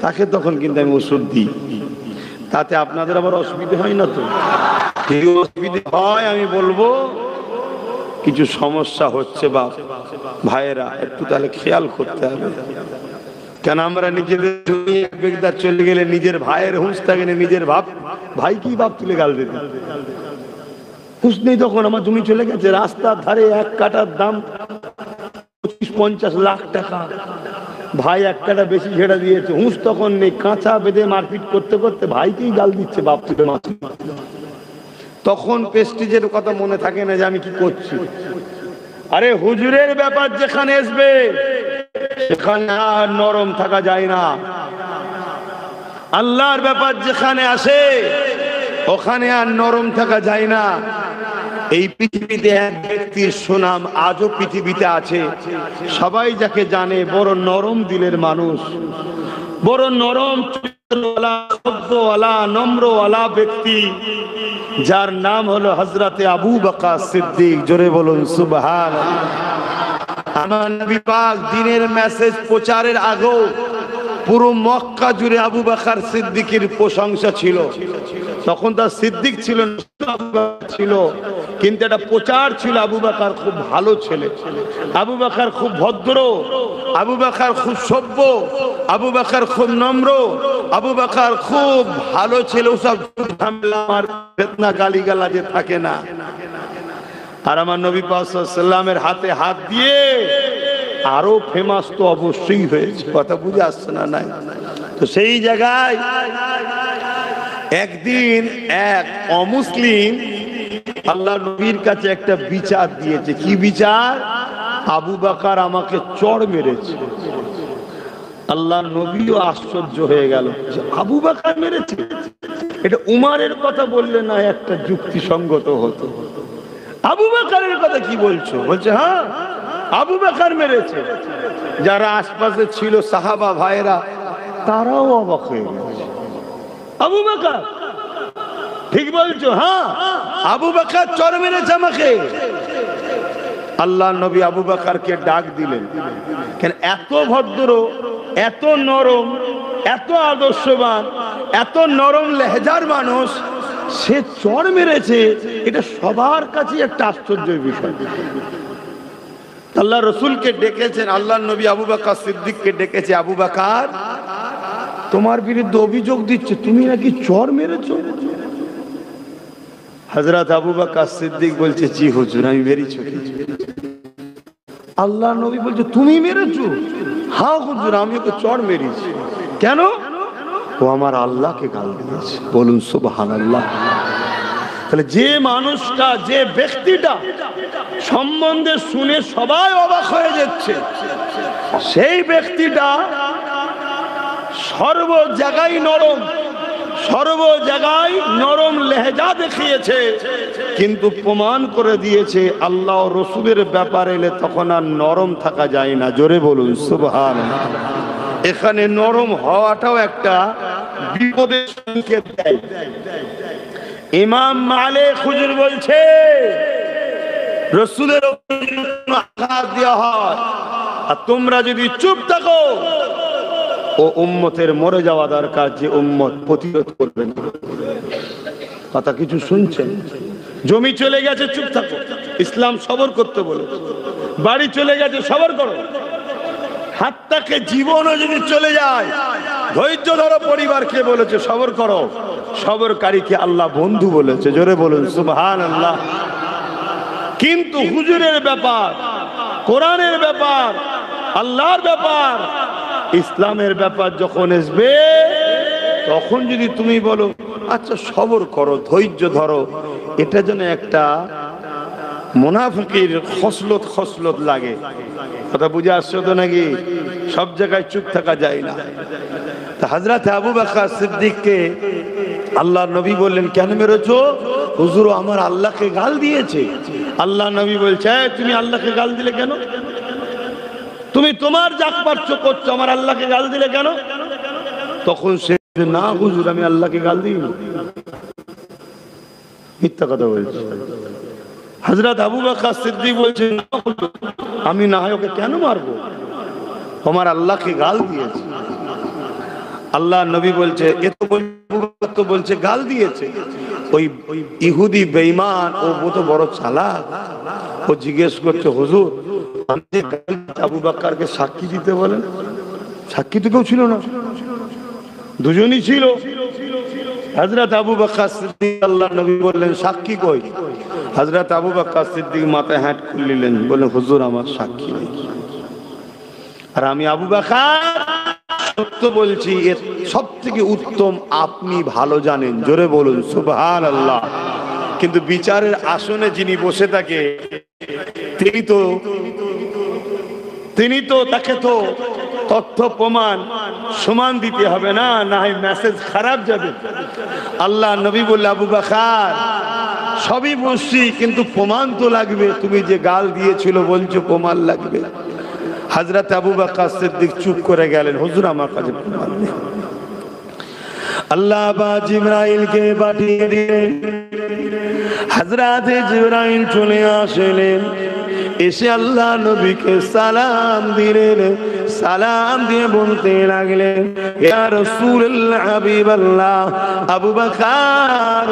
তাকে তখন কিন্তু আমি ওষুধ দিই। তাতে আপনাদের আবার অসুবিধা হয় না তো? যদি অসুবিধা হয় আমি বলবো কিছু সমস্যা হচ্ছে বাপ ভাইয়েরা, একটু তাহলে খেয়াল করতে হবে। কেন আমরা নিজেদের বেগদার চলে গেলে নিজের ভাইয়ের হুঁশ থাকে না, নিজের ভাই কি বাপ তুলে গাল দিতে হুঁশ নেই। তখন আমার জমি চলে গেছে, রাস্তার ধারে 1 কাঠার দাম 25-50 লাখ টাকা, ভাই 1 কাঠা বেশি ছেড়ে দিয়েছে, হুঁশ তখন নেই। কাঁচা বেঁধে মারপিট করতে করতে ভাইকেই গাল দিচ্ছে বাপ তুলে। তখন প্রেস্টিজের কথা মনে থাকে না যে আমি কি করছি। আরে হুজুরের ব্যাপার যেখানে আসবে সেখানে আর নরম থাকা যায় না। আল্লাহর ব্যাপার যেখানে আসে ওখানে আর নরম থাকা যায় না। এই পৃথিবীতে এক ব্যক্তির সুনাম আজও পৃথিবীতে আছে, সবাই যাকে জানে, বড় নরম দিলের মানুষ, বড় নরম চরিত্রওয়ালা, সভ্যওয়ালা, নম্রওয়ালা ব্যক্তি, যার নাম হলো হযরতে আবু বকর সিদ্দিক। জোরে বলুন সুবহানাল্লাহ। আমার নবী পাক দিনের মেসেজ প্রচারের আগেও পুরো মক্কা জুড়ে আবু বকর সিদ্দিকের প্রশংসা ছিল। তখন তার সিদ্দিক ছিল ছিল, কিন্তু একটা প্রচার ছিল আবু বকর খুব ভালো ছেলে, আবু বকর খুব ভদ্র, আবু বকর খুব সভ্য, আবু বকর খুব নম্র, আবু বকর খুব ভালো ছেলে। ওসব ঝামেলা আর ফিতনা গালিগালাজে থাকে না। আর আমার নবী পাক সাল্লাল্লাহু আলাইহি ওয়াসাল্লামের হাতে হাত দিয়ে আরো ফেমাস তো অবশ্যই হয়েছে। কথা বুঝে আসছে না? নাই তো সেই জায়গায় একদিন এক অমুসলিম আল্লাহ নবীর কাছে একটা বিচার দিয়েছে। কি বিচার? আবু বকর আমাকে চড় মেরেছে। আল্লাহ নবীও আশ্চর্য হয়ে গেল, আবু বকর মেরেছে? এটা উমারের কথা বললে না একটা যুক্তিসঙ্গত হতো। আবু বকরের কথা কি বলছো? বলছে হ্যাঁ, আবু বকর মেরেছে। যারা আশপাশে ছিল সাহাবা ভাইরা, তারাও অবাক হয়ে গেছে। আবু বকর? ঠিক বলছো? হ্যাঁ, আবু বকর চড় মেরেছে আমাকে। আল্লাহ নবী আবু বকরকে ডাক দিলেন। কেন? এত ভদ্র, এত নরম, এত আদর্শবান, এত নরম লেহজার মানুষ, সে চড় মেরেছে। এটা সবার কাছে একটা আশ্চর্যের বিষয়। আল্লাহ রসুলকে ডেকেছেন, আল্লাহ নবী আবু বকর সিদ্দিককে ডেকেছে। আবু বকর, তোমার বিরুদ্ধে অভিযোগ দিচ্ছে তুমি নাকি চড় মেরেছো। হযরত আবু বকর সিদ্দিক বলছে, জি হুজুর, আমি মেরেছি। আল্লাহ নবী বলছে, তুমি মেরেছো? হ্যাঁ হুজুর, আমি ওকে চড় মেরেছি। কেন? ও আমার আল্লাহকে গাল দিয়েছে। বলুন সুবহানাল্লাহ। তাহলে যে মানুষটা, যে ব্যক্তিটা সম্বন্ধে শুনে সবাই অবাক হয়ে যাচ্ছে, সেই ব্যক্তিটা সর্ব জায়গায় নরম, সর্ব জায়গায় নরম লেহজা দেখিয়েছে, কিন্তু প্রমাণ করে দিয়েছে আল্লাহ ও রসুলের ব্যাপার এলে তখন আর নরম থাকা যায় না। জোরে বলুন সুবহানাল্লাহ। এখানে নরম হওয়াটাও একটা বিপদের সংকেত দেয়। ইমাম মালিক হুজুর বলছে, রসুলের আঘাত দেওয়া হয় আর তোমরা যদি চুপ থাকো, ও উম্মতের মরে যাওয়া দরকার, যে উম্মত প্রতিরোধ করবে না। কথা কিছু শুনছেন? জমি চলে গেছে, চুপ থাকো। ইসলাম সবর করতে বলে। বাড়ি চলে গেছে, সবর করো। হাতটাকে জীবনও যদি চলে যায়, ধৈর্য ধরো। পরিবারকে বলেছে সবর করো। সবরকারীকে আল্লাহ বন্ধু বলেছে। জোরে বলুন সুবহানাল্লাহ। কিন্তু হুজুরের ব্যাপার, কোরআনের ব্যাপার, আল্লাহর ব্যাপার, ইসলামের ব্যাপার যখন আসবে, তখন যদি তুমি বলো আচ্ছা সবর করো, ধৈর্য ধরো, এটা যেন একটা মুনাফিকের খসলত লাগে। কথা বুঝে আসছো তো নাকি? সব জায়গায় চুপ থাকা যায় না। তা হযরত আবু বকর সিদ্দিককে আল্লাহ নবী বললেন, কেন মেরেছো? হুজুর, আমার আল্লাহকে গাল দিয়েছে। আল্লাহ নবী বলছে, তুমি আল্লাহকে গাল দিলে কেন? তুমি তোমার যাক পারছো করছো, আমার আল্লাহকে গাল দিলে কেন? তখন সে, না হুজুর, আমি আল্লাহকে গাল দিইনি। মিথ্যা কথা বলছে। হযরত আবু বকর সিদ্দিক বলছে, আমি না হয় ওকে কেন মারবো? আমার আল্লাহকে গাল দিয়েছে। আল্লাহ নবী বলছে, এ তো বলছে গাল দিয়েছে। ওই ইহুদি বেঈমান, ও তো বড় চালাক। ও জিজ্ঞেস করছে, হুজুর, আবু বকরকে সাক্ষী দিতে বলেন। সাক্ষী তো কেউ ছিল না, দুজনই ছিল। হযরত আবু বকর সিদ্দিক, আল্লাহ নবী বললেন, সাক্ষী কই? হযরত আবু বকর সিদ্দিক মাথায় হাত খুললেন, বললেন, হুজুর, আমার সাক্ষী নেই। আর আমি আবু বকর সত্য বলছি, এর সব থেকে উত্তম আপনি ভালো জানেন। জোরে বলুন সুবহানাল্লাহ। কিন্তু বিচারের আসনে যিনি বসে থাকে, তিনি তো তাকে তো তথ্য প্রমাণ সমান দিতে হবে না, না হয় মেসেজ খারাপ যাবে। আল্লাহ নবী বললেন, আবু বকর, সবই বুঝছি, কিন্তু প্রমাণ তো লাগবে। তুমি যে গাল দিয়েছিল বলছো প্রমাণ লাগবে। হযরত আবু বকর সিদ্দিক চুপ করে গেলেন, হুজুর আমার কাছে প্রমাণ নেই। আল্লাহ বা জিবরাইলকে পাঠিয়ে দিলেন। হযরত জিবরাইল চলে আসলেন, এসে আল্লাহ নবীকে সালাম দিলেন। সালাম দিয়ে বলতে লাগলেন, ইয়া রাসূলুল্লাহ হাবিবাল্লাহ, আবু বকর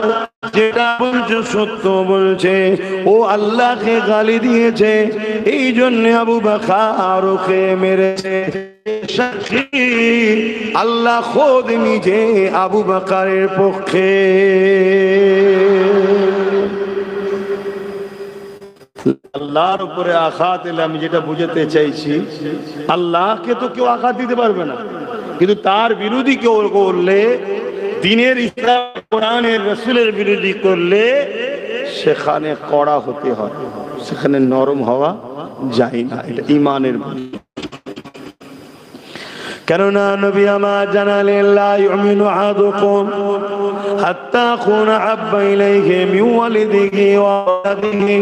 যেটা বলছে সত্য বলছে, ও আল্লাহকে গালি দিয়েছে, এই জন্য আবু বকর ওকে মেরেছে। সাক্ষী আল্লাহ খোদ নিজে আবু বকরের পক্ষে। আল্লাহর উপরে আঘাত এলে আমি যেটা বুঝাতে চাইছি, আল্লাহকে তো কেউ আঘাত দিতে পারবে না, কিন্তু তার বিরোধী কেউ করলে, দ্বীনের ইসলাম কোরআনের রাসূলের বিরোধী করলে সেখানে কড়া হতে হয়, সেখানে নরম হওয়া যায় না। এটা ঈমানের বলি। কেননা নবী আমার জানালেন, লা ইউমিনু আহাদুকুম হাত্তা আকুনা আহাব্বা ইলাইহি মিন ওয়ালিদিহি ওয়া ওয়ালাদিহি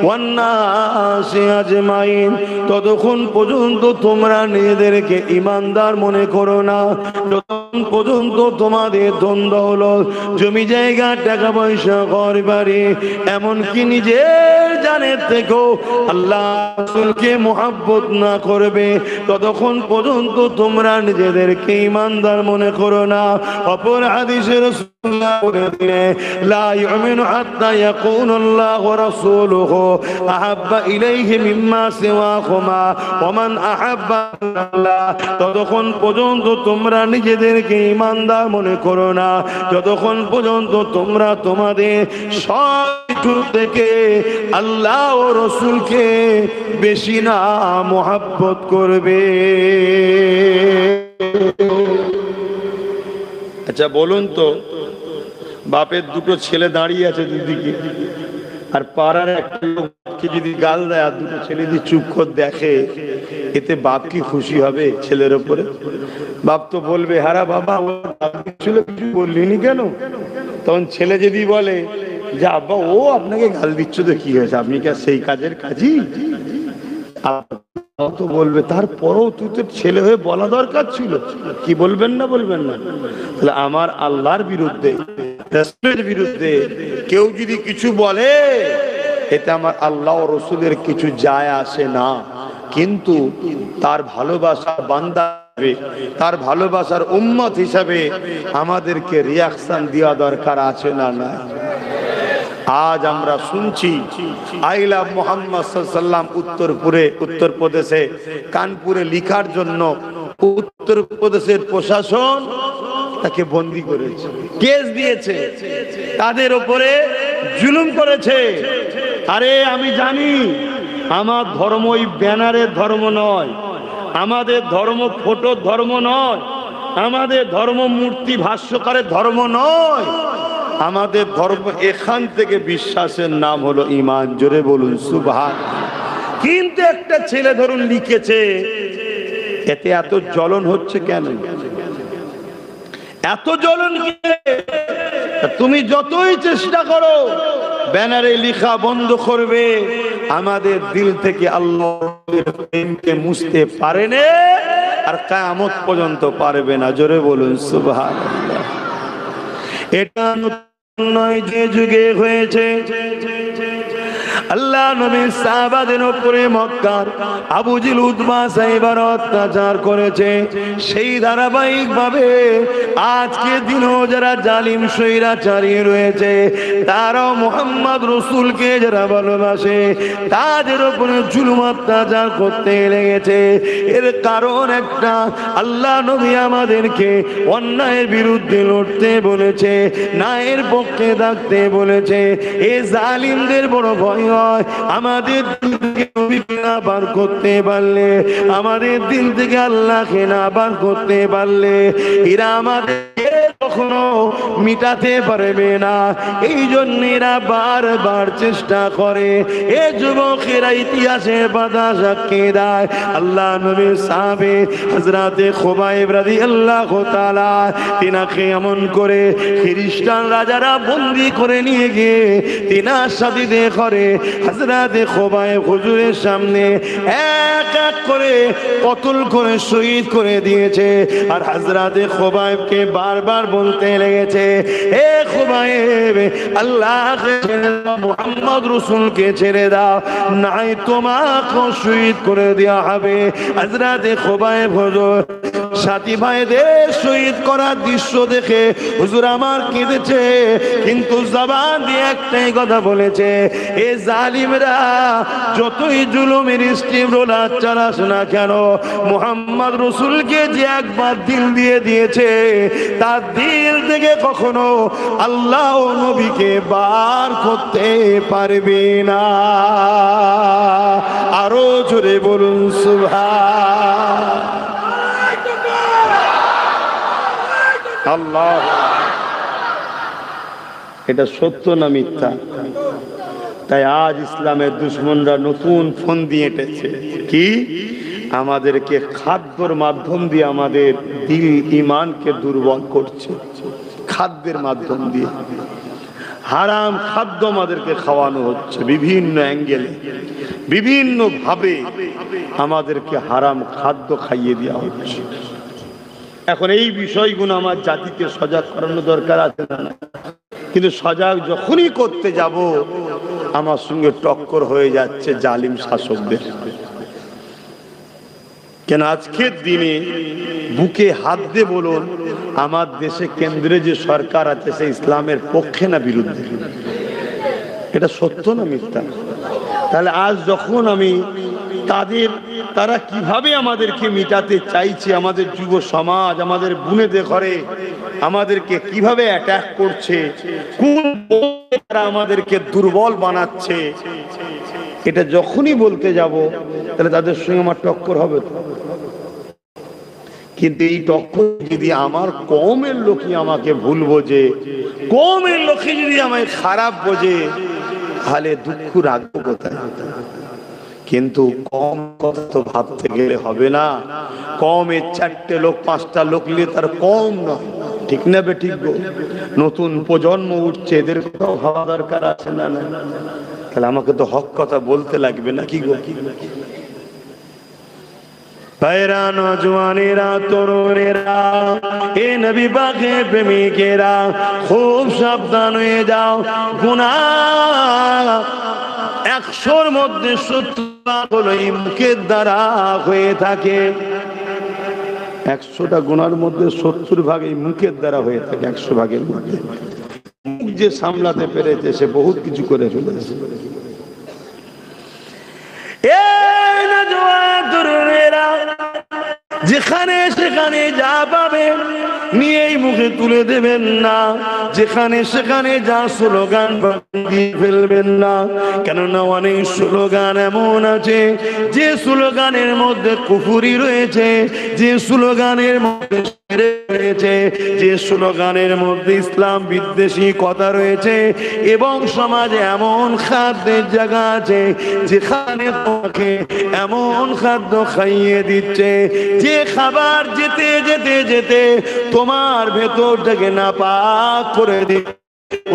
ওয়ান নাসি আজমাইন। ততক্ষণ পর্যন্ত তোমরা নিজেদেরকে ঈমানদার মনে করো না, যতক্ষণ পর্যন্ত তোমাদের ধন দৌলত, জমি জায়গা, টাকা পয়সা, ঘর বাড়ি, এমনকি নিজের জানের থেকেও আল্লাহ রাসূলকে মুহাব্বত না করবে, ততক্ষণ পর্যন্ত তোমরা নিজেদেরকে ঈমানদার মনে করো না। অপর হাদিসে রাসূলুল্লাহ বলেছেন, লা ইউমিনু হাত্তা ইয়াকুনুল্লাহু ওয়া রাসূলুহু আহাব্বা ইলাইহি মিম্মা সিওয়াহুমা ওয়া মান আহাব্বা আল্লাহ। ততক্ষণ পর্যন্ত তোমরা নিজেদেরকে ঈমানদার মনে করো না, যতক্ষণ পর্যন্ত তোমরা তোমাদের সব কিছু থেকে আল্লাহ ও রাসূলকে বেশি না মুহাব্বত করবে। আচ্ছা বলুন তো, বাপের দুটো ছেলে দাঁড়িয়ে আছে দুদিকে, আর পাড়ার একটা লোককে যদি গাল দেয় আর দুটো ছেলে যদি চুপ করে দেখে, এতে বাপ কি খুশি হবে ছেলের উপরে? বাপ তো বলবে, হারা বাবা ছিল, কিছু বললিনি কেন? তখন ছেলে যদি বলে যে আব্বা ও আপনাকে গাল দিচ্ছ তো কি হয়েছে, আপনি কি সেই কাজের কাজই? তো বলবে, তারপরও তুই তো ছেলে হয়ে বলা দরকার ছিল। কি বলবেন না? বলবেন না? তাহলে আমার আল্লাহর বিরুদ্ধে, রাসূলের বিরুদ্ধে কেউ যদি কিছু বলে, এতে আমার আল্লাহ ও রাসূলের কিছু যায় আসে না, কিন্তু তার ভালোবাসার বান্দা, তার ভালোবাসার উম্মত হিসাবে আমাদেরকে রিয়াকশন দেওয়া দরকার আছে না? না। আজ আমরা শুনছি আই লাভ মুহাম্মদ সাল্লাল্লাহু আলাইহি ওয়াসাল্লাম উত্তরপ্রদেশে কানপুরে লিখার জন্য উত্তরপ্রদেশের প্রশাসন তাকে বন্দী করেছে, কেস দিয়েছে, তাদের উপরে জুলুম করেছে। আরে আমি জানি আমার ধর্ম ওই ব্যানারের ধর্ম নয়, আমাদের ধর্ম ফটোর ধর্ম নয়, আমাদের ধর্ম মূর্তি ভাষ্যকারের ধর্ম নয়, আমাদের ধর্ম এখান থেকে বিশ্বাসের নাম হলো ঈমান। জোরে বলুন সুবহানাল্লাহ। কিন্তু একটা ছেলে ধরুন লিখেছে, এতে এত জ্বলন হচ্ছে কেন? এত জ্বলন কি? তুমি যতই চেষ্টা করো ব্যানারে লেখা বন্ধ করবে, আমাদের দিল থেকে আল্লাহর প্রেমকে মুছতে পারে না, আর কিয়ামত পর্যন্ত পারবে না। জোরে বলুন সুবহানাল্লাহ। এটা নয় যে যুগে হয়েছে, আল্লাহ নবীর সাহাবাদের উপরে মক্কার আবু জিল উতবা সাহেবের অত্যাচার করেছে, সেই ধারাবাহিক ভাবে আজকে দিনও যারা জালিম স্বৈরাচারী রয়েছে, তারাও মুহাম্মদ রাসূলকে যারা ভালোবাসে, তাদের উপরে জুলুম অত্যাচার করতে লেগেছে। এর কারণ একটা, আল্লাহ নবী আমাদেরকে অন্যায়ের বিরুদ্ধে লড়তে বলেছে, ন্যায়ের পক্ষে থাকতে বলেছে। এই জালিমদের বড় ভয় হয়, আমাদের দিল থেকে নবীকে না বার করতে পারলে, আমাদের দিল থেকে আল্লাহকে না বার করতে পারলে, এরা আমাদের কখনো মিটাতে পারবে না। এই জন্য এরা বারবার চেষ্টা করে। এ যুবকেরা ইতিহাসের পাতা সাক্ষী দেয়, আল্লাহ নবীর সাহাবে হযরতে খুবাইব রাদিয়াল্লাহু তাআলা তিনাকে এমন করে খ্রিস্টান রাজারা বন্দী করে নিয়ে গিয়ে তিনার সাথীতে করে হযরতে খুবাইব হুজুরের সামনে এক এক করে কতল করে শহীদ করে দিয়েছে। আর হযরতে খুবাইবকে বারবার বলতে লেগেছে, হে খুবাইব, আল্লাহকে ছেড়ে দাও, মুহাম্মদ রাসূলকে ছেড়ে দাও, নাই তোমাকে শহীদ করে দেওয়া হবে। হযরতে খুবাইব হুজুর সাথী ভাইদের শহীদ করার দৃশ্য দেখে হুজুর আমার কেঁদেছে, কিন্তু জবান দিয়ে একটাই কথা বলেছে, এ জালিমরা যতই জুলুমের স্টিম রোলার চালাস না কেন, মুহাম্মদ রাসূলকে যে একবার দিল দিয়ে দিয়েছে তার দিল থেকে কখনো আল্লাহ ও নবীকে বার করতে পারবে না। আরো জোরে বলুন সুবহান আল্লাহ। এটা সত্য না মিথ্যা? তাই আজ ইসলামের দুশমনরা নতুন ফোন দিয়ে এঁটেছে কি, আমাদেরকে খাদ্যর মাধ্যম দিয়ে আমাদের দিল ইমানকে দুর্বল করছে। খাদ্যের মাধ্যম দিয়ে হারাম খাদ্য আমাদেরকে খাওয়ানো হচ্ছে, বিভিন্ন অ্যাঙ্গেলে বিভিন্ন ভাবে আমাদেরকে হারাম খাদ্য খাইয়ে দেওয়া হচ্ছে। এখন এই বিষয়গুলো আমার জাতিকে সজাগ করানো দরকার আছে না? কিন্তু সজাগ যখনই করতে যাব আমার সঙ্গে টক্কর হয়ে যাচ্ছে জালিম শাসকদের। কেন আজকের দিনে বুকে হাত দিয়ে বলুন, আমার দেশে কেন্দ্রে যে সরকার আছে সে ইসলামের পক্ষে না বিরুদ্ধে? এটা সত্য না মিথ্যা? তাহলে আজ যখন আমি তারা কিভাবে আমাদেরকে মিটাতে চাইছে, আমাদের যুব সমাজ, আমাদের বুনেদের ঘরে আমাদেরকে কিভাবে অ্যাটাক করছে, কোন তারা আমাদেরকে দুর্বল বানাচ্ছে, এটা যখনই বলতে যাব তাহলে তাদের সঙ্গে আমার টক্কর হবে। কিন্তু এই টক্কর যদি আমার কওমের লোকই আমাকে ভুল বোঝে, কওমের লোকই যদি আমায় খারাপ বোঝে, তাহলে দুঃখ রাখবো কোথায়? কিন্তু কম কথা তো ভাবতে গেলে হবে না। কমের 4টে লোক 5টা লোক নিয়ে তার কম নয়, ঠিক না বে ঠিক গো? নতুন প্রজন্ম উঠছে, এদের কথাও ভাবা দরকার আছে না? না তাহলে আমাকে তো হক কথা বলতে লাগবে নাকি গো? ভাইরা, নওজওয়ানেরা, তরুণেরা, এ নবী পাকের প্রেমিকেরা, খুব সাবধান হয়ে যাও। গুনাহ 100-র মধ্যে 70 হলো এই মুখের দ্বারা হয়ে থাকে। 100টা গুনার মধ্যে 70 ভাগ এই মুখের দ্বারা হয়ে থাকে। 100 ভাগের মধ্যে মুখ যে সামলাতে পেরেছে সে বহুত কিছু করে ফেলেছে। যেখানে সেখানে যা পাবেন নিয়েই মুখে তুলে দেবেন না, যেখানে সেখানে যা স্লোগান দিয়ে ফেলবেন না। কেননা অনেক স্লোগান এমন আছে যে স্লোগানের মধ্যে কুফরি রয়েছে, যে স্লোগানের মধ্যে রয়েছে, যে স্লোগানের মধ্যে ইসলাম বিদ্বেষী কথা রয়েছে। এবং সমাজে এমন খাদ্যের জায়গা আছে যেখানে তোমাকে এমন খাদ্য খাইয়ে দিচ্ছে যে খাবার যেতে যেতে যেতে তোমার ভেতরটাকে নাপাক করে দিচ্ছে।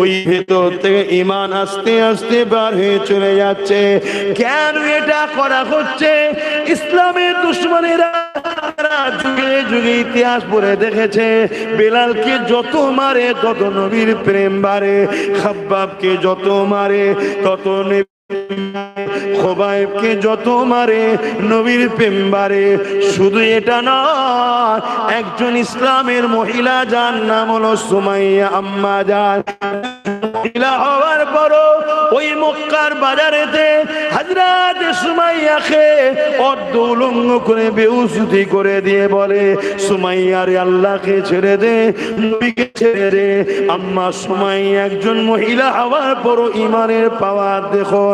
ওই ভেতর থেকে ঈমান আস্তে আস্তে বার হয়ে চলে যাচ্ছে। কেন এটা করা হচ্ছে? ইসলামের দুশমনেরা যুগে যুগে ইতিহাস পড়ে দেখেছে, বেলালকে যত মারে তত নবীর প্রেম বাড়ে, খাব্বাবকে যত মারে তত খুবাইবকে যত মারে নবীর প্রেম বাড়ে। শুধু এটা নয়, একজন ইসলামের মহিলা যার নাম হলো সুমাইয়া আম্মা জান, মহিলা হওয়ার পরও ওই মক্কার বাজারেতে হযরত সুমাইয়াকে অর্ধ উলঙ্গ করে বেহুশি করে দিয়ে বলে, সুমাইয়া রে, আল্লাহকে ছেড়ে দে, নবীকে ছেড়ে দে। আম্মা সুমাইয়া একজন মহিলা হওয়ার পরও ঈমানের পাওয়ার দেখো,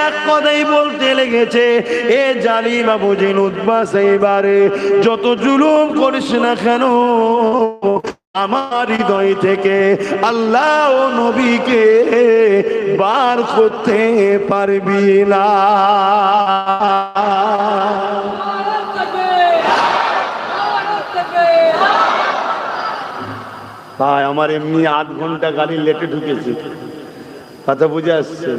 এক কথাই বলতে লেগেছে, এ জালিম আবু জিন উতবা, সেইবারে যত জুলুম করিস না কেন আমার হৃদয় থেকে আল্লাহ ও নবীকে বার করতে পারবি না। ভাই আমার এমনি আধ ঘন্টা গাড়ি লেটে ঢুকেছে, কথা বুঝে আসছে,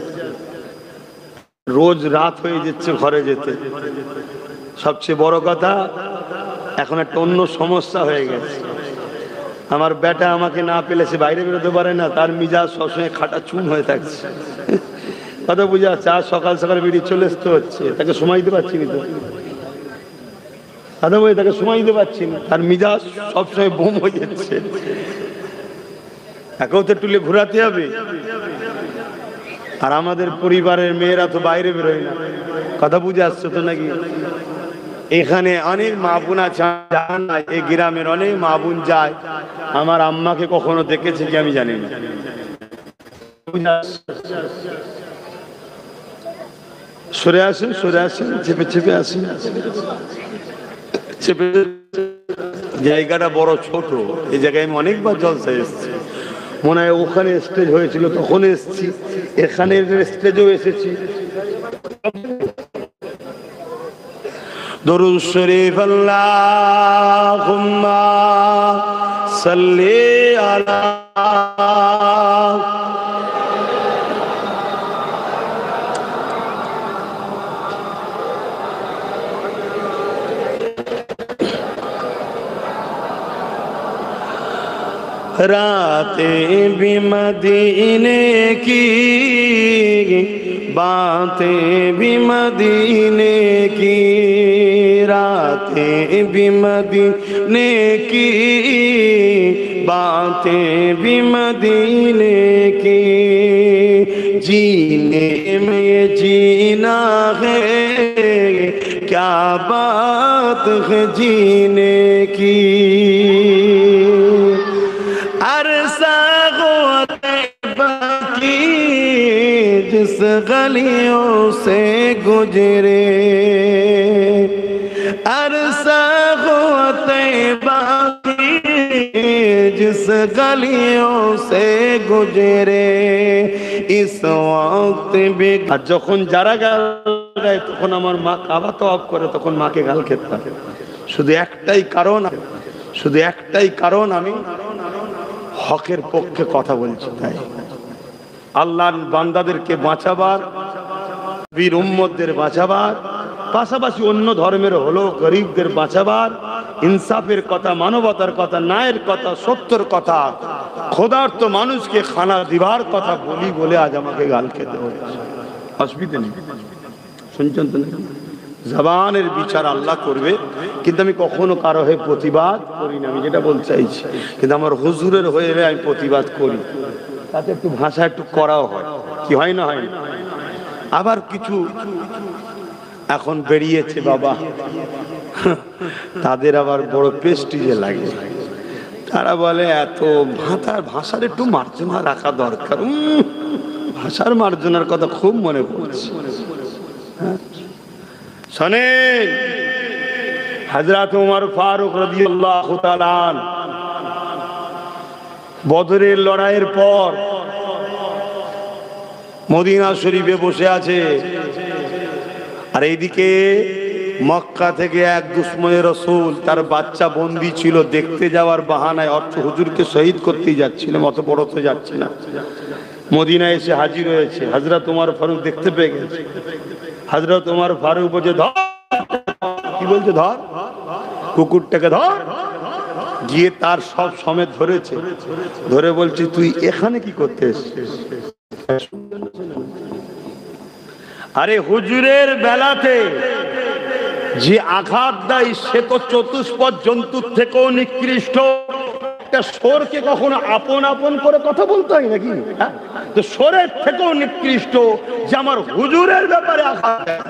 রোজ রাত হয়ে যাচ্ছে ঘরে যেতে। সবচেয়ে বড় কথা এখন একটা অন্য সমস্যা হয়ে গেছে, আমার বেটা আমাকে না পেলে সে বাইরে বেরোতে পারে না, তার মিজাজ সবসময় খাটা চুন হয়ে থাকছে, কথা বুঝে আসছে। আর সকাল সকাল বেরিয়ে চলে আসতে হচ্ছে, তাকে সময় দিতে পারছি না, তো কথা বলে তাকে সময় দিতে পারছি না, তার মিজাজ সবসময় বোম হয়ে যাচ্ছে, একেও তো তুলে ঘোরাতে হবে। আর আমাদের পরিবারের মেয়েরা তো বাইরে বেরোয় না, কথা বুঝে আসছে তো নাকি? এখানে অনেক মা বোন আছে, এই গ্রামের অনেক মা বোন যায়, আমার আম্মাকে কখনো দেখেছে কি আমি জানি না। সরে আসেন, সরে আসেন, চেপে চেপে আসেন, চেপে। জায়গাটা বড় ছোট, এই জায়গায় আমি অনেকবার জলসা এসেছি, মনে হয় ওখানে স্টেজ হয়েছিল তখন এসেছি, এখানে স্টেজেও এসেছি। দরুদ শরীফ আল্লাহুম্মা সাল্লি আলা रातें भी मदीने की, बातें भी मदीने की, रातें भी मदीने की, बातें भी मदीने की, जीने में जीना है, क्या बात है जीने की। जिस गलियों से गुजरे, अरसा हुआ तैबा की, जिस गलियों से गुजरे, इस वक्त भी। আর যখন যারা গাল গায় তখন আমার মা কাবা তওয়াব করে, তখন মাকে গাল খেতাম, শুধু একটাই কারণ, শুধু একটাই কারণ, আমি হকের পক্ষে কথা বলছি, তাই আল্লাহর বান্দাদেরকে বাঁচাবার, বীর উম্মতদের বাঁচাবার, পাশাপাশি অন্য ধর্মের হলো গরিবদের বাঁচাবার, ইনসাফের কথা, মানবতার কথা, ন্যায়ের কথা, সত্যের কথা, ক্ষুধার্ত মানুষকে খানা দিবার কথা বলি বলে আজ আমাকে গাল খেতে হচ্ছে। অসুবিধা নেই, শুনছেন তো? জবানের বিচার আল্লাহ করবে, কিন্তু আমি কখনো কারো হয়ে প্রতিবাদ করি না, আমি যেটা বলতে চাইছি। কিন্তু আমার হুজুরের হয়ে আমি প্রতিবাদ করি, তাতে একটু ভাষা একটু করাও হয়, কি হয় না? হয়। আবার কিছু এখন বেরিয়েছে বাবা, তাদের আবার বড় প্রেস্টিজে লাগে, তারা বলে এত ভাষার একটু মার্জনা রাখা দরকার। ভাষার মার্জনার কথা খুব মনে পড়ছে। শোনেন, হযরত ওমর ফারুক রাদিয়াল্লাহু তাআলা বদরের লড়াইয়ের পর মদিনা শরীফে বসে আছে, আর এইদিকে মক্কা থেকে এক দুশমনে রাসূল, তার বাচ্চা বন্দী ছিল, দেখতে যাওয়ার বাহানায় অর্থ হুজুরকে শহীদ করতেই যাচ্ছিলাম, অত বড় তো যাচ্ছে না, মদিনায় এসে হাজির হয়েছে। হযরত ওমর ফারুক দেখতে পেয়ে গেছে। হযরত ওমর ফারুক বলছে, ধর, কি বলছে, ধর কুকুরটাকে, ধর। গিয়ে তার সব সমেত ধরেছে, ধরে বলছে, তুই এখানে কি করতে এসেছিস? আরে হুজুরের বেলাতে যে আঘাত দেয় সে তো চতুষ্পদ জন্তুর থেকেও নিকৃষ্ট। একটা সোরকে কখনো আপন আপন করে কথা বলতে হয় নাকি? তো সোরের থেকেও নিকৃষ্ট যে আমার হুজুরের ব্যাপারে আঘাত দেয়,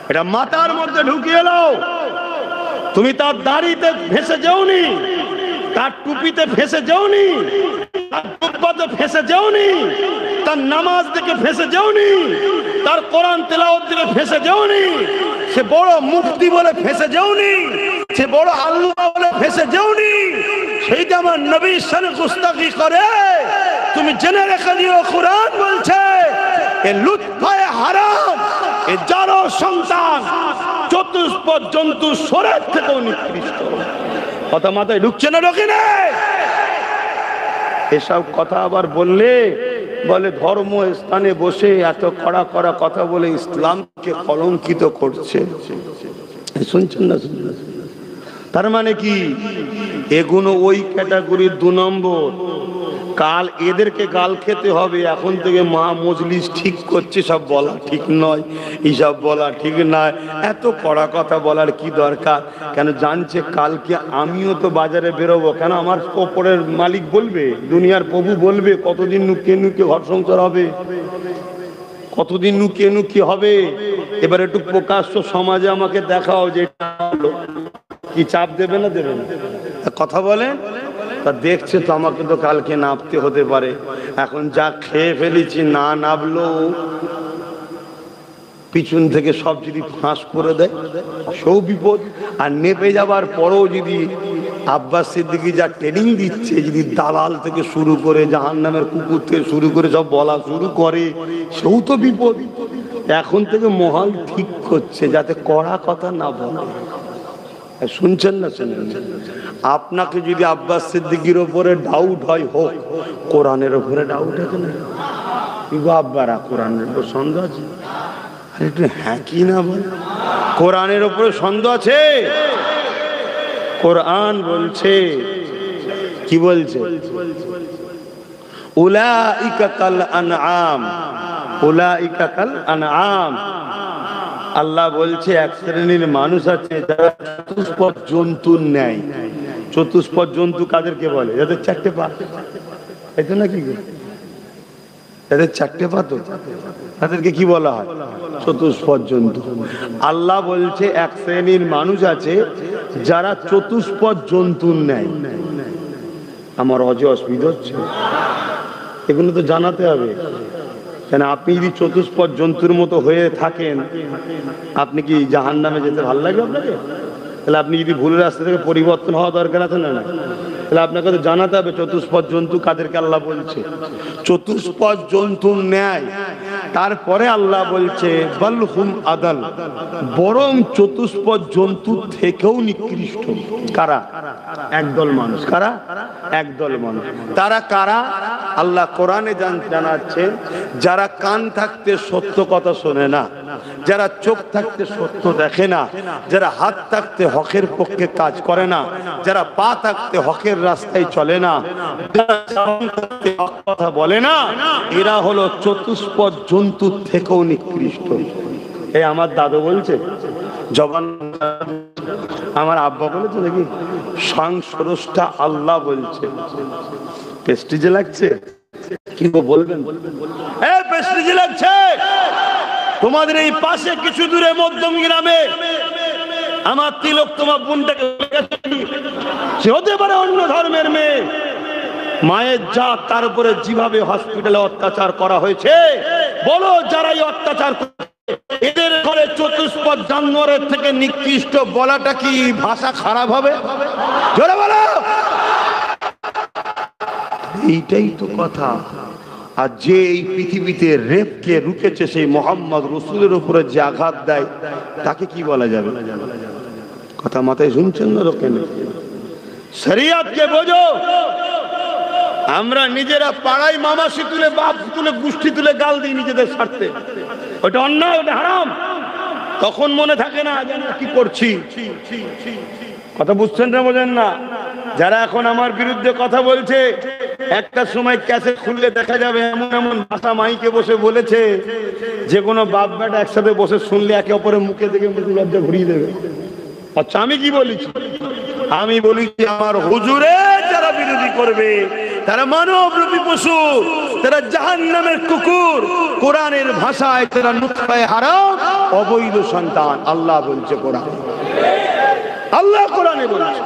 এটা মাথার মধ্যে ঢুকিয়ে নাও। তুমি তার দাড়িতে ফেসে যাওনি, তার টুপিতে ফেসে যাওনি, তার জুব্বাতে ফেসে যাওনি, তার নামাজ দেখে ফেসে যাওনি, তার কোরআন তেলাওয়াত দেখে ফেসে যাওনি, সে বড় মুফতি বলে ফেসে যাওনি, সে বড় আল্লাহ বলে ফেসে যাওনি, সেইটা আমার নবীর সাথে গুস্তাখি করে, তুমি জেনে রেখে দিও কুরআন বলছে এ লুৎফায়ে হারাম, এ যারো সন্তান চতুষ্পদ জন্তু সরের থেকেও নিকৃষ্ট। কথা মাথায় ঢুকছে না ঢোকে না? এসব কথা আবার বললে বলে ধর্ম স্থানে বসে এত কড়া কড়া কথা বলে ইসলামকে কলঙ্কিত করছে। শুনছেন না? তার মানে কি এগুলো ওই ক্যাটাগরির 2 নম্বর। কাল এদেরকে গাল খেতে হবে। এখন থেকে মা মজলিস ঠিক করছে, সব বলা ঠিক নয়, এইসব বলা ঠিক নয়। এত কড়া কথা বলার কি দরকার? কেন জানছে কালকে আমিও তো বাজারে বেরোবো। কেন আমার ওপরের মালিক বলবে, দুনিয়ার প্রভু বলবে কতদিন নুকিয়ে নুকিয়ে ঘর সংসার হবে, কতদিন নুকিয়ে নুকিয়ে হবে। এবার একটু প্রকাশ্য সমাজে আমাকে দেখাও যে কি চাপ দেবে না দেবে না? কথা বলে তা দেখছে তো আমাকে তো কালকে নাপতে হতে পারে। এখন যা খেয়ে ফেলেছি না নাবলো পিছন থেকে সব যদি ফাঁস করে দেয় সব বিপদ। আর নেপে যাবার পরেও যদি আব্বাস সিদ্দিকী যা ট্রেনিং দিচ্ছে, যদি দালাল থেকে শুরু করে জাহান্নামের কুকুর থেকে শুরু করে সব বলা শুরু করে, সেও তো বিপদ। এখন থেকে মহল ঠিক করছে যাতে কড়া কথা না বলে। শুনছেন না? শুনেন। আপনাকে যদি আব্বাস সিদ্দিকীর উপরে ডাউট হয় হোক, কোরআনের উপরে ডাউট আছে না? আব্বারা কোরআনের উপর সন্দেহ আছে? একটু হ্যাঁ কি না বল। কোরআনের উপরে সন্দেহ আছে? কোরআন বলছে, কি বলছে? উলাইকা কাল আনআম, উলাইকা কাল আনআম। আল্লাহ বলছে এক শ্রেণীর মানুষ আছে যারা চতুষ্পদ জন্তুর ন্যায়। চতুষ্পদ জন্তু কাদেরকে বলে? যাদের 4টে পা। এই তো নাকি যাদের 4টে পা, তো তাদেরকে কি বলা হয়? চতুষ্পদ জন্তু। আল্লাহ বলছে এক শ্রেণীর মানুষ আছে যারা চতুষ্পদ জন্তুর ন্যায়। আমার অসুবিধা হচ্ছে, এগুলো তো জানাতে হবে। কেন আপনি যদি চতুষ্পদ জন্তুর মতো হয়ে থাকেন, আপনি কি জাহান্নামে যেতে ভালো লাগবে আপনাকে? তাহলে আপনি যদি ভুল রাস্তা থেকে পরিবর্তন হওয়া দরকার আছে না? তাহলে আপনাকে তো জানাতে হবে চতুষ্পদ জন্তু কাদেরকে আল্লাহ বলছে চতুষ্পদ জন্তুর ন্যায়। তারপরে আল্লাহ বলছে বালহুম আদাল, বরং চতুষ্পদ জন্তু থেকেও নিকৃষ্ট। কারা? একদল মানুষ। কারা? একদল মানুষ। তারা কারা? আল্লাহ কোরআনে জানাচ্ছে যারা কান থাকতে সত্য কথা শোনে না, যারা চোখ থাকতে সত্য দেখে না, যারা হাত থাকতে হকের পক্ষে কাজ করে না, যারা পা থাকতে হকের রাস্তায় চলে না, যারা কথা বলে না, এরা হলো চতুষ্পদ জন্তু থেকেও নিকৃষ্ট। এই আমার দাদু বলছে, জবান আমার আব্বা বলেছে নাকি, সংস্রষ্টা আল্লাহ বলছে। প্রেস্টিজে লাগছে? কি বলবেন? প্রেস্টিজে লাগছে? তোমাদের এই পাশে কিছু দূরে মধ্যম গ্রামে আমার তিলক তোমার বোনটাকে, সে হতে পারে অন্য ধর্মের মেয়ে, মায়ের জাত, তার উপরে যেভাবে হসপিটালে অত্যাচার করা হয়েছে, বলো যারা এই অত্যাচার এদের ঘরে চতুষ্পদ জানোয়ারের থেকে নিকৃষ্ট বলাটা কি ভাষা খারাপ হবে? জোরে বলো। এইটাই তো কথা। আর যে এই পৃথিবীতে রেপকে রুখেছে, সেই মোহাম্মদ রসুলের উপরে যে আঘাত দেয়, তাকে কি বলা যাবে? কথা মাথায় শুনছেন না? কেন? শরিয়াতকে বোঝো। আমরা নিজেরা পাড়ায় মামাসি তুলে, বাপ তুলে, গোষ্ঠী তুলে গাল দিই নিজেদের স্বার্থে। ওটা অন্যায়, ওটা হারাম। তখন মনে থাকে না যেন কি করছি। কথা বুঝছেন না? বোঝেন না? যারা এখন আমার বিরুদ্ধে কথা বলছে, একটা সময় ক্যাসেট খুললে দেখা যাবে এমন এমন ভাষা মাইকে বসে বলেছে যে কোনো বাপ বেটা একসাথে বসে শুনলে একে অপরের মুখে দেখে মুখে লজ্জা ঘুরিয়ে দেবে। আচ্ছা আমি কি বলেছি? আমি বলেছি আমার হুজুরে যারা বিরোধী করবে তারা মানবরূপী পশু, তারা জাহান্নামের কুকুর। কোরআনের ভাষায় তারা নুতফায়ে হারাম, অবৈধ সন্তান। আল্লাহ বলছে কোরআন, আল্লাহ কোরআনে বলছে।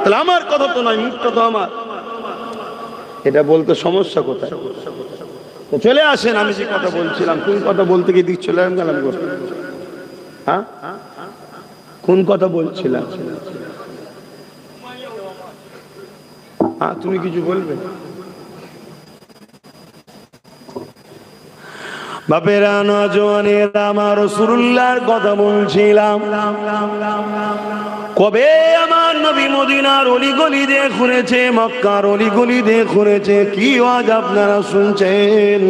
তাহলে আমার কথা তো নয়, মুখটা তো আমার। এটা বলতে সমস্যা কোথায়? চলে আসেন, আমি যে কথা বলছিলাম, কোন কথা বলতে গিয়ে দিক চলে গেলাম? হ্যাঁ, কোন কথা বলছিলাম? তুমি কিছু বলবে? বাপেরা, নওজওয়ানেরা, আমার রাসূলুল্লাহর কথা বলছিলাম। কবে আমার নবী মদিনার অলিগলি দিয়ে ঘুরেছে, মক্কার অলিগলি দিয়ে ঘুরেছে, কি আজ আপনারা শুনছেন?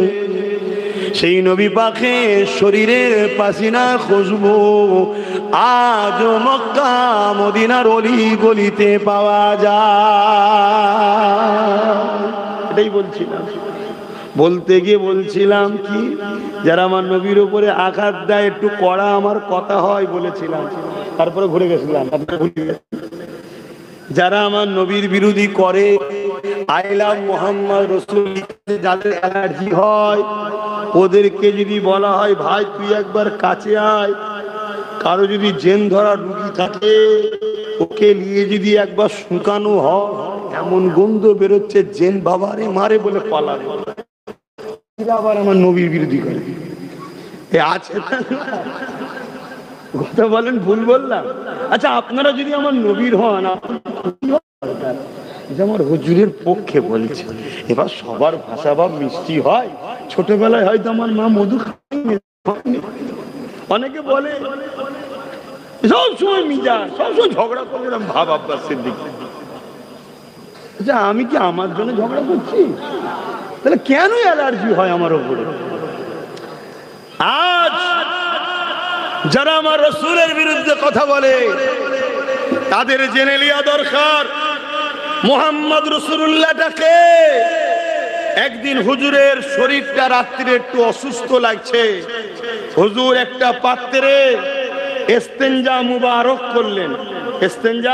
সেই নবী পাকের শরীরের পাসিনা খুশবু আজ মক্কা মদিনার অলিগলিতে পাওয়া যায়। এটাই বলছিলাম। বলতে গিয়ে বলছিলাম কি, যারা আমার নবীর উপরে আঘাত দেয় একটু কড়া আমার কথা হয় বলেছিলাম, তারপরে ঘুরে গেছিলাম। যারা আমার নবীর বিরোধী করে, আই লাভ মোহাম্মদ রাসূল, যাদের অ্যালার্জি হয়, ওদেরকে যদি বলা হয় ভাই তুই একবার কাছে আয়, কারো যদি জেন ধরা রুগী থাকে ওকে নিয়ে যদি একবার শুকানো হয়, এমন গন্ধ বেরোচ্ছে জেন বাবারে মারে বলে পালাবে। আবার আমার নবীর বিরোধী করে আছে, কথা বলেন ভুল বললাম? আচ্ছা, আপনারা যদি আমার নবীর হন, আমার হুজুরের পক্ষে বলছে। এবার সবার ভাষা ভাব মিষ্টি হয়। ছোটবেলায় হয়তো আমার মা মধু খায়নি, অনেকে বলে সবসময় মিজাজ, সবসময় ঝগড়া করলাম ভাব আব্বাস সিদ্দিক। আচ্ছা, আমি কি আমার জন্য ঝগড়া করছি? তাহলে কেন অ্যালার্জি হয় আমার উপরে? আজ যারা আমার রাসূলের বিরুদ্ধে কথা বলে তাদের জেনে লিয়া দরকার মুহাম্মদ রাসূলুল্লাহটাকে। একদিন হুজুরের শরীরটা রাত্রে একটু অসুস্থ লাগছে, হুজুর একটা পাত্রে ইস্তেঞ্জা মুবারক করলেন। ইস্তেঞ্জা,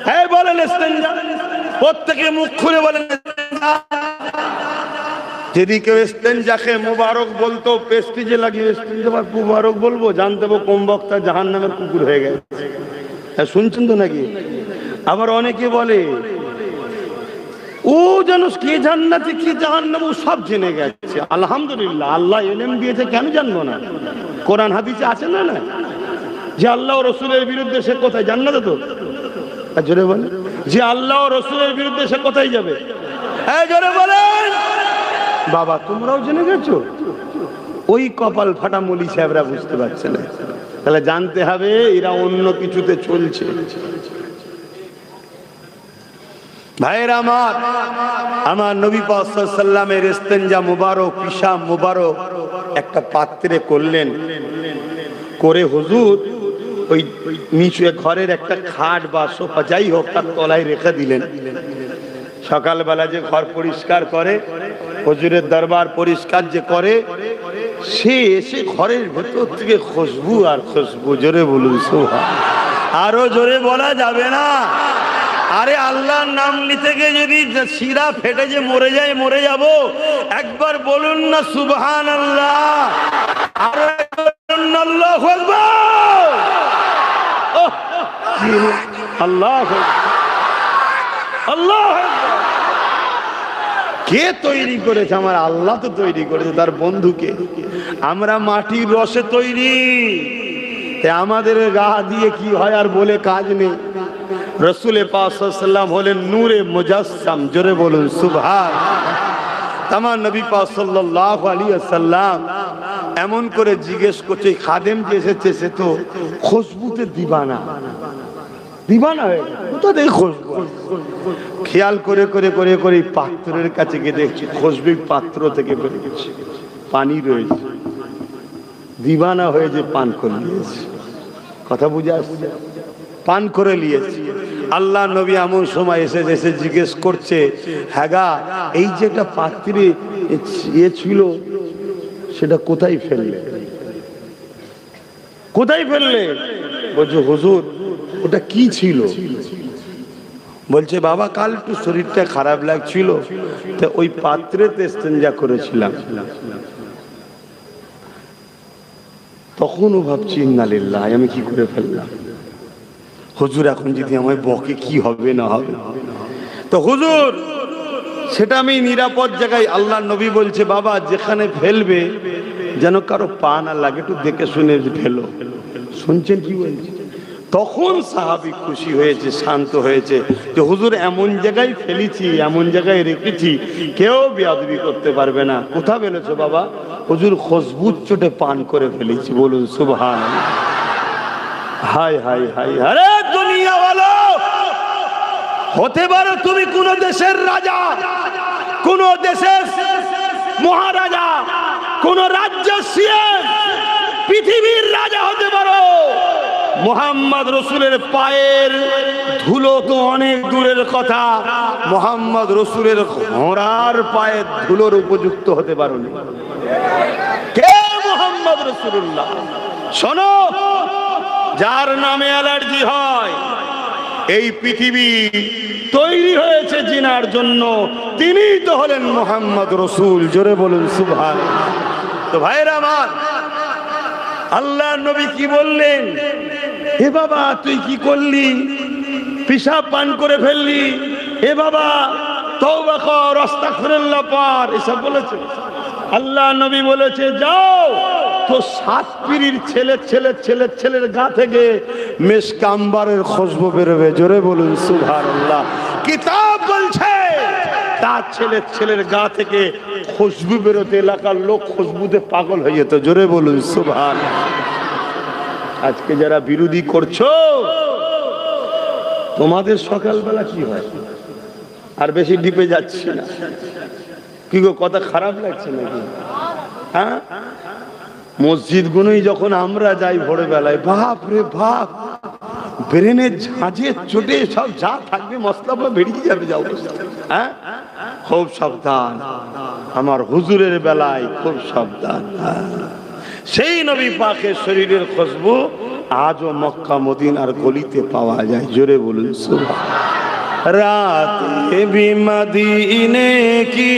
হ্যাঁ বলেন ইস্তেঞ্জা, প্রত্যেকে মুখ খুলে বলেন। যদি কেউ ইস্তেঞ্জাকে মুবারক বলতো, পেস্টিজে লাগিয়ে ইস্তেঞ্জা মুবারক বলবো, জানতে হবে কোন বক্তা জাহান্নামের কুকুর হয়ে গেছে। শুনছেন তো নাকি? আবার অনেকে বলে ও যেন কে জান্নাতে কি জাহান্নাম ও সব জেনে গেছে। আলহামদুলিল্লাহ, আল্লাহ ইলম দিয়েছে, কেন জানবো না? কোরআন হাদিসে আছে না না যে আল্লাহ ও রাসূলের বিরুদ্ধে সে কোথায়? জান্নাতে তো। জোরে বলে, যে আল্লাহ ও রাসূলের বিরুদ্ধে সে কোথায় যাবে? এই জোরে বলেন। বাবা, তোমরাও জেনে গেছো? ওই কপাল ফাটা মলি সাহেবরা বুঝতে পারছে না। তাহলে জানতে হবে এরা অন্য কিছুতে চলছে। ভাইয়ের আমার, আমার নবী পাক সাল্লাল্লাহু আলাইহি ওয়াসাল্লামের ইস্তেঞ্জা মুবারক, পিশাব মুবারক একটা পাত্রে করলেন। করে হুজুর ওই নিচে ঘরের একটা খাট বা সোফা যাই হোক তার তলায় রেখে দিলেন। সকালবেলা যে ঘর পরিষ্কার করে, হুজুরের দরবার পরিষ্কার যে করে, সে এসে ঘরের ভেতর থেকে খুশবু আর খুশবু। জোরে বলুন সুবহানাল্লাহ। আরো জোরে বলা যাবে না? আরে আল্লাহর নাম নিতে গিয়ে যদি শিরা ফেটে যে মরে যায়, মরে যাব। একবার বলুন না সুবহানাল্লাহ। আরো একবার বলুন আল্লাহু আকবার। আল্লাহু আকবার, আল্লাহু আকবার। কে তৈরি করেছে? আমার আল্লাহ তো তৈরি করেছে, তার বন্ধুকে। আমরা মাটির রসে তৈরি, আমাদের গা দিয়ে কি হয় আর বলে কাজ নেই। রাসূল পাক সাল্লাল্লাহু আলাইহি ওয়াসাল্লাম হলেন নূরে মুজাসসাম। জোরে বলুন সুবহানাল্লাহ। আমার নবী পাক সাল্লাল্লাহু আলাইহি ওয়াসাল্লাম এমন করে জিজ্ঞেস করছে, খাদেম যে এসেছে সে তো খুশবুতে দিবানা, দিবানা হয়ে কোথা থেকে খুশবু? খেয়াল করে করে করে করে পাত্রের কাছে গিয়ে দেখছি খুশবু পাত্র থেকে বেরিয়ে গেছে, পানি রয়েছে, দিবানা হয়ে যে পান করে নিয়েছে। কথা বুঝে আসছে? পান করে নিয়েছে। আল্লাহ নবী এমন সময় এসে এসে জিজ্ঞেস করছে, হ্যাঁ গা, এই যে একটা পাত্রে ছিল সেটা কোথায় ফেললে? কোথায় ফেললে? বলছে হুজুর ওটা কি ছিল? বলছে বাবা কাল একটু শরীরটা খারাপ লাগছিল, তো ওই পাত্রেতে ইস্তেঞ্জা করেছিলাম। তখনও ভাবছি ইন্নালিল্লাহ, আমি কি করে ফেললাম। হুজুর এখন যদি আমায় বকে কি হবে না হবে। তো হুজুর সেটা আমি নিরাপদ জায়গায়, আল্লাহ নবী বলছে বাবা যেখানে ফেলবে যেন কারো পা না লাগে, একটু দেখে শুনে ফেলো। শুনছেন কি বলছে? তখন সাহাবী খুশি হয়েছে, শান্ত হয়েছে যে হুজুর এমন জায়গায় ফেলেছি, এমন জায়গায় রেখেছি কেউ বেয়াদবি করতে পারবে না। কোথা ফেলেছো বাবা? হুজুর খুশবুর চোটে পান করে ফেলেছি। বলুন সুবহানাল্লাহ। হায় হায় হায়, আরে দুনিয়া ওয়ালা, হতে পারো তুমি কোন দেশের রাজা, কোন দেশের মহারাজা, কোন রাজ্যের সিএম, পৃথিবীর রাজা হতে পারো, মুহাম্মদ রসুলের পায়ের ধুলো তো অনেক দূরের কথা, মুহাম্মদ রসুলের ঘোড়ার পায়ের ধুলোর উপযুক্ত হতে পারো না। কে মুহাম্মদ রসুল্লাহ? শোনো, যার নামে অ্যালার্জি হয়, এই পৃথিবী তৈরি হয়েছে জিনার জন্য, তিনিই তো হলেন মুহাম্মদ রসুল। জোরে বলুন সুবহানাল্লাহ। তো ভাইরা আমার, আল্লাহ নবী কি বললেন? এ বাবা তুই কি করলি? পিশাব পান করে ফেললি, এ বাবা তওবা কর, আস্তাগফিরুল্লাহ পড়, এসব বলেছে। আল্লাহ নবী বলেছে যাও, তো সাত পীরের ছেলের গা থেকে মিশক আম্বারের খুশবু বেরোবে। জোরে বলুন সুবহানাল্লাহ। কিতাব বলছে তার ছেলের গা থেকে খুশবু বেরোতে এলাকার লোক খুশবুতে পাগল হয়ে যেত। জোরে বলুন সুবহানাল্লাহ। আজকে যারা বিরোধী করছো, তোমাদের সকালবেলা কি হয়? আর বেশি ডিপে যাচ্ছি না, কি গো কথা খারাপ লাগছে নাকি? হ্যাঁ, মসজিদ গুলোই যখন আমরা যাই ভোরবেলায়, বাপ রে বাপ, ব্রেনের ঝাঁঝে চোটে সব যা থাকবে মশলা বেরিয়ে যাবে। যাও, হ্যাঁ, খুব সাবধান, আমার হুজুরের বেলায় খুব সাবধান। সেই নবী পাকের শরীরের খুশবু আজও মক্কা মদিনার গলিতে পাওয়া যায়। জোরে বলুন সুবহানাল্লাহ। रातें भी मदीने की,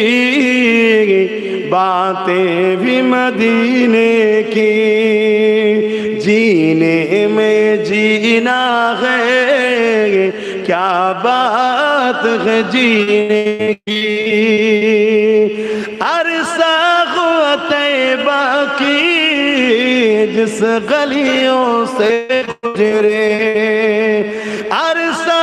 बातें भी मदीने की, जीने में जीना है, क्या बात है जीने की। अरसा तैबा की जिस गलियों से गुजरे, अरसा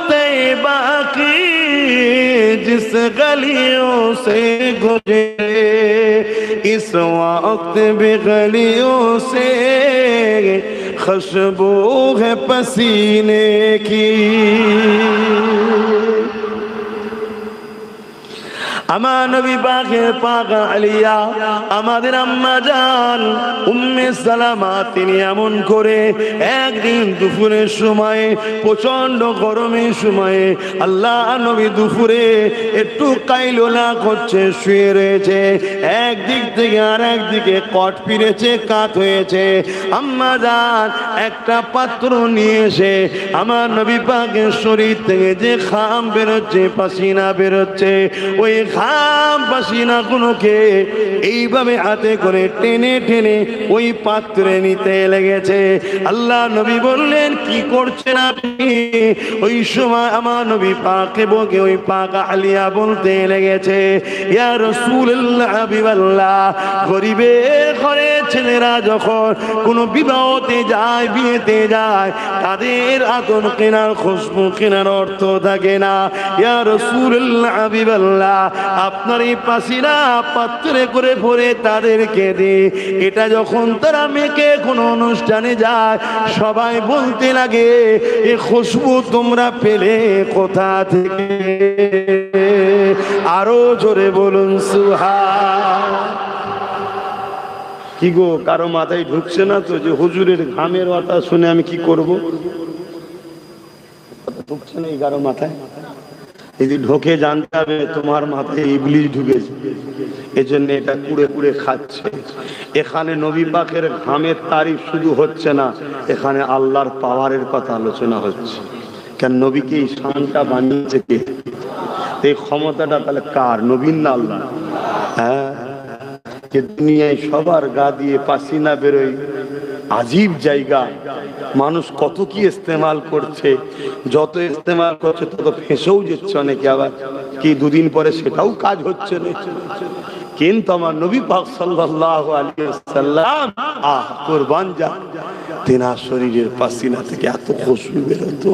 तैबा की जिस गलियों से गुजरे, इस वक्त भी गलियों से खुशबू है पसीने की। আমার নবী পাকের পাক আলিয়া, আমাদের আম্মা জান উম্মে সালামা, তিনি এমন করে একদিন দুপুরের সময়, প্রচন্ড গরমের সময়ে, আল্লাহ নবী দুপুরে একটু কাইলোলা করছে, শুয়ে রয়েছে, একদিক থেকে আর একদিকে কট ফিরেছে, কাত হয়েছে। আম্মা জান একটা পাত্র নিয়ে এসে আমার নবী পাকের শরীর থেকে যে ঘাম বেরোচ্ছে, পাসিনা বেরোচ্ছে, ওই ঘাম পাসিনা গুলোকে এইভাবে হাতে করে টেনে টেনে ওই পাত্রে নিতে লেগেছে। আল্লাহ নবী বললেন কি করছেন আপনি? ওই সময় আমার নবী পাকে বকে ওই পাক আলিয়া বলতে লেগেছে, ইয়া রাসূলুল্লাহ, হাবিবাল্লাহ, গরিবের ঘরে ছেলেরা যখন কোনো বিবাহতে যায়, বিয়েতে যায়, তাদের আতর কেনার, খুশবু কেনার অর্থ থাকে না। ইয়া রাসূলুল্লাহ, হাবিবাল্লাহ, আপনার এই পাসিনা পাত্রে করে ভরে তাদেরকে দে। এটা যখন তারা মেয়েকে কোনো অনুষ্ঠানে যায়, সবাই বলতে লাগে, এ খুশবু তোমরা পেলে কোথা থেকে? আরো জোরে বলুন সুবহানাল্লাহ। কি গো, কারো মাথায় ঢুকছে না তো যে হুজুরের ঘামের কথা শুনে আমি কি করব? ঢুকছে না কারো মাথায়? যদি ঢোকে জানতে হবে তোমার মাথায় ইবলিস ঢুকেছে, এজন্য এটা কুড়ে কুড়ে খাচ্ছে। এখানে নবী পাকের ঘামের তারিফ শুধু হচ্ছে না, এখানে আল্লাহর পাওয়ারের কথা আলোচনা হচ্ছে। কেন নবীকে এই শানটা বানিয়েছে কে? এই ক্ষমতাটা তাহলে কার? নবীর না আল্লাহ? হ্যাঁ, যে দুনিয়ায় সবার গা দিয়ে পাসিনা বেরোয়, আজীব জায়গা, মানুষ কত কি ইস্তেমাল করছে, যত ইস্তেমাল করছে তত ফেঁসেও যাচ্ছে অনেকে, আবার কি দুদিন পরে সেটাও কাজ হচ্ছে না। কিন্তু আমার নবী পাক সাল্লাল্লাহু আলাইহি ওয়াসাল্লাম কুরবান যা, তেনার শরীরের পাসিনা থেকে এত খুশবু বের হতো।